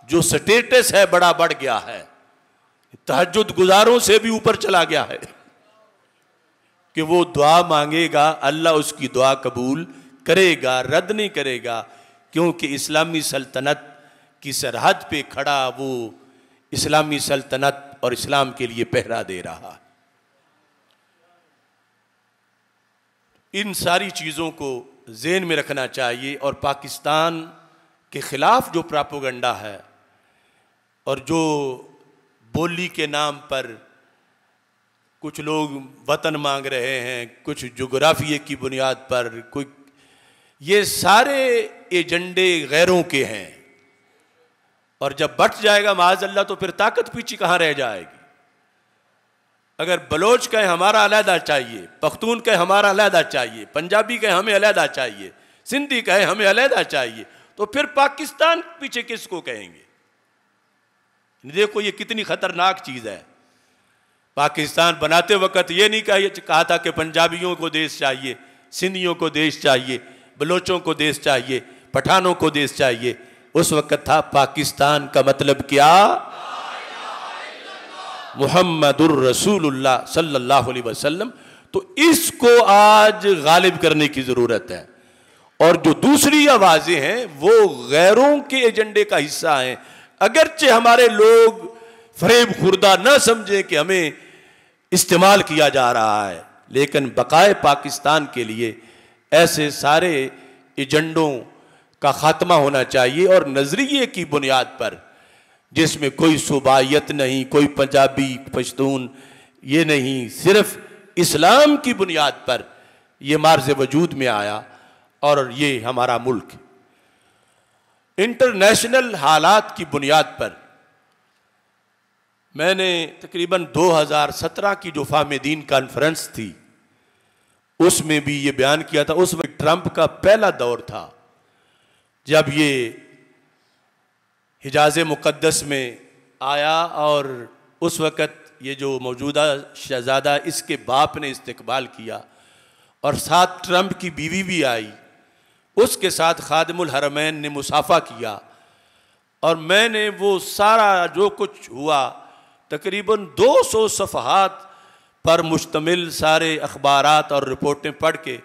Speaker 1: जो स्टेटस है बड़ा बढ़ गया है, तहज्जुद गुजारों से भी ऊपर चला गया है कि वो दुआ मांगेगा, अल्लाह उसकी दुआ कबूल करेगा, रद्द नहीं करेगा, क्योंकि इस्लामी सल्तनत की सरहद पे खड़ा वो इस्लामी सल्तनत और इस्लाम के लिए पहरा दे रहा है। इन सारी चीज़ों को ज़हन में रखना चाहिए। और पाकिस्तान के ख़िलाफ़ जो प्रोपेगेंडा है और जो बोली के नाम पर कुछ लोग वतन मांग रहे हैं, कुछ जोग्राफिये की बुनियाद पर, कोई, ये सारे एजेंडे गैरों के हैं। और जब बट जाएगा माज़अल्लाह तो फिर ताकत पीछे कहाँ रह जाएगी। अगर बलोच कहे हमारा अलहदा चाहिए, पख्तून कहे हमारा अलहदा चाहिए, पंजाबी कहे हमें अलहदा चाहिए, सिंधी कहे हमें अलहदा चाहिए, तो फिर पाकिस्तान पीछे किसको कहेंगे? देखो ये कितनी खतरनाक चीज़ है। पाकिस्तान बनाते वक्त ये नहीं कहा था कि पंजाबियों को देश चाहिए, सिंधियों को देश चाहिए, बलोचों को देश चाहिए, पठानों को देश चाहिए। उस वक्त था पाकिस्तान का मतलब क्या? मुहम्मदुर रसूलुल्लाह सल्लल्लाहु अलैहि वसल्लम। तो इसको आज गालिब करने की ज़रूरत है। और जो दूसरी आवाज़ें हैं वो गैरों के एजेंडे का हिस्सा हैं। अगरचे हमारे लोग फरेब खुर्दा न समझें कि हमें इस्तेमाल किया जा रहा है, लेकिन बकाए पाकिस्तान के लिए ऐसे सारे एजेंडों का खात्मा होना चाहिए। और नज़रिए की बुनियाद पर, जिसमें कोई सूबायत नहीं, कोई पंजाबी पश्तून ये नहीं, सिर्फ इस्लाम की बुनियाद पर ये मार्ज़ वजूद में आया। और ये हमारा मुल्क इंटरनेशनल हालात की बुनियाद पर, मैंने तकरीबन 2017 की जो फाहमीदीन कॉन्फ्रेंस थी उसमें भी ये बयान किया था। उस वक्त ट्रंप का पहला दौर था जब ये हिजाज़ मुक़द्दस में आया, और उस वक़्त ये जो मौजूदा शहज़ादा इसके बाप ने इस्तकबाल किया, और साथ ट्रंप की बीवी भी आई, उसके साथ खादिमुल हरमैन ने मुसाफ़ा किया। और मैंने वो सारा जो कुछ हुआ तकरीबन 200 सफ़हात पर मुश्तमिल सारे अखबारात और रिपोर्टें पढ़ के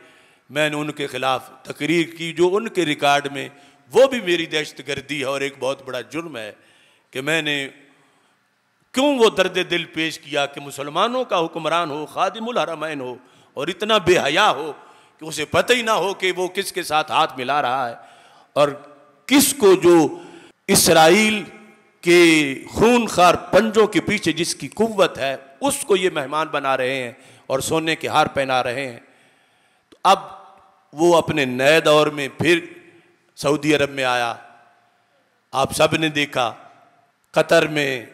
Speaker 1: मैंने उनके ख़िलाफ़ तकरीर की जो उनके रिकॉर्ड में, वो भी मेरी दहशतगर्दी है और एक बहुत बड़ा जुर्म है कि मैंने क्यों वो दर्द दिल पेश किया कि मुसलमानों का हुक्मरान हो, खादिमुल हरमैन हो और इतना बेहया हो कि उसे पता ही ना हो कि वो किसके साथ हाथ मिला रहा है और किसको, जो इसराइल के खूनखार पंजों के पीछे जिसकी कुव्वत है, उसको ये मेहमान बना रहे हैं और सोने के हार पहना रहे हैं। तो अब वो अपने नए दौर में फिर सऊदी अरब में आया, आप सब ने देखा, कतर में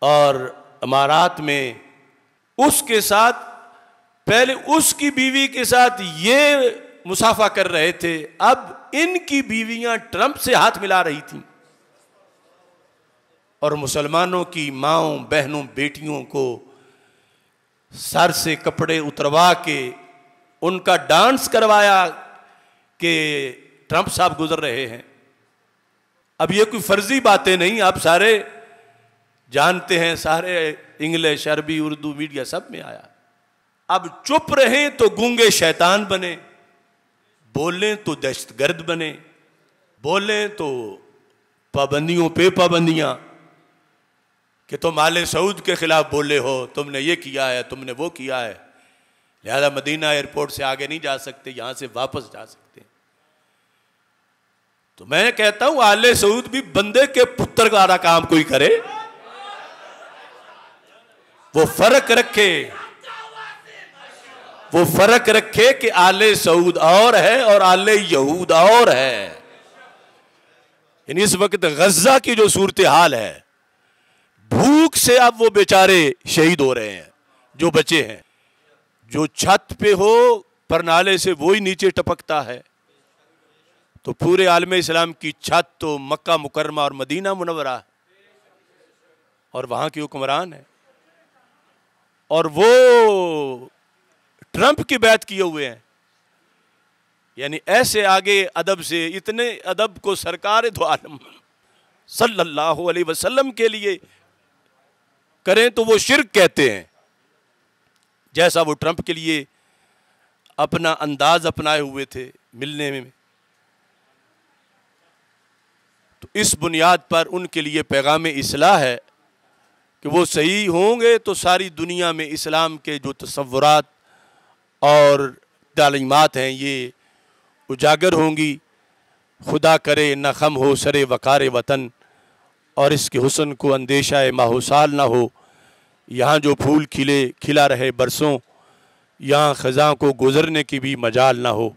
Speaker 1: और इमारात में। उसके साथ पहले उसकी बीवी के साथ ये मुसाफा कर रहे थे, अब इनकी बीवियां ट्रंप से हाथ मिला रही थीं और मुसलमानों की माँओं, बहनों, बेटियों को सर से कपड़े उतरवा के उनका डांस करवाया कि ट्रंप साहब गुजर रहे हैं। अब ये कोई फर्जी बातें नहीं, आप सारे जानते हैं, सारे इंग्लिश, अरबी, उर्दू मीडिया सब में आया। अब चुप रहें तो गूंगे शैतान बने, बोलें तो दहशतगर्द बने, बोलें तो पाबंदियों पे पाबंदियां कि तुम आले सऊद के खिलाफ बोले हो, तुमने ये किया है, तुमने वो किया है, लिहाजा मदीना एयरपोर्ट से आगे नहीं जा सकते, यहां से वापस जा सकते। तो मैं कहता हूं आले सऊद भी बंदे के पुत्र का काम कोई करे, वो फर्क रखे, वो फर्क रखे कि आले सऊद और है और आले यहूद और है। यानी इस वक्त गजा की जो सूरत हाल है, भूख से अब वो बेचारे शहीद हो रहे हैं जो बचे हैं। जो छत पे हो परनाले से वो ही नीचे टपकता है। तो पूरे आलम इस्लाम की छत तो मक्का मुकरमा और मदीना मुनव्वरा है और वहां के हुक्मरान है, और वो ट्रंप की बैत किए हुए हैं। यानी ऐसे आगे अदब से, इतने अदब को सरकार दो आलम सल्लल्लाहु अलैहि वसल्लम के लिए करें तो वो शिर्क कहते हैं, जैसा वो ट्रंप के लिए अपना अंदाज अपनाए हुए थे मिलने में। तो इस बुनियाद पर उनके लिए पैगाम इस्लाह है कि वो सही होंगे तो सारी दुनिया में इस्लाम के जो तसव्वुरात और तालीमात हैं ये उजागर होंगी। खुदा करे न खम हो सरे वकार वतन, और इसके हुस्न को अंदेशा माहौसाल ना हो। यहाँ जो फूल खिला रहे बरसों, यहाँ ख़ज़ां को गुज़रने की भी मजाल ना हो।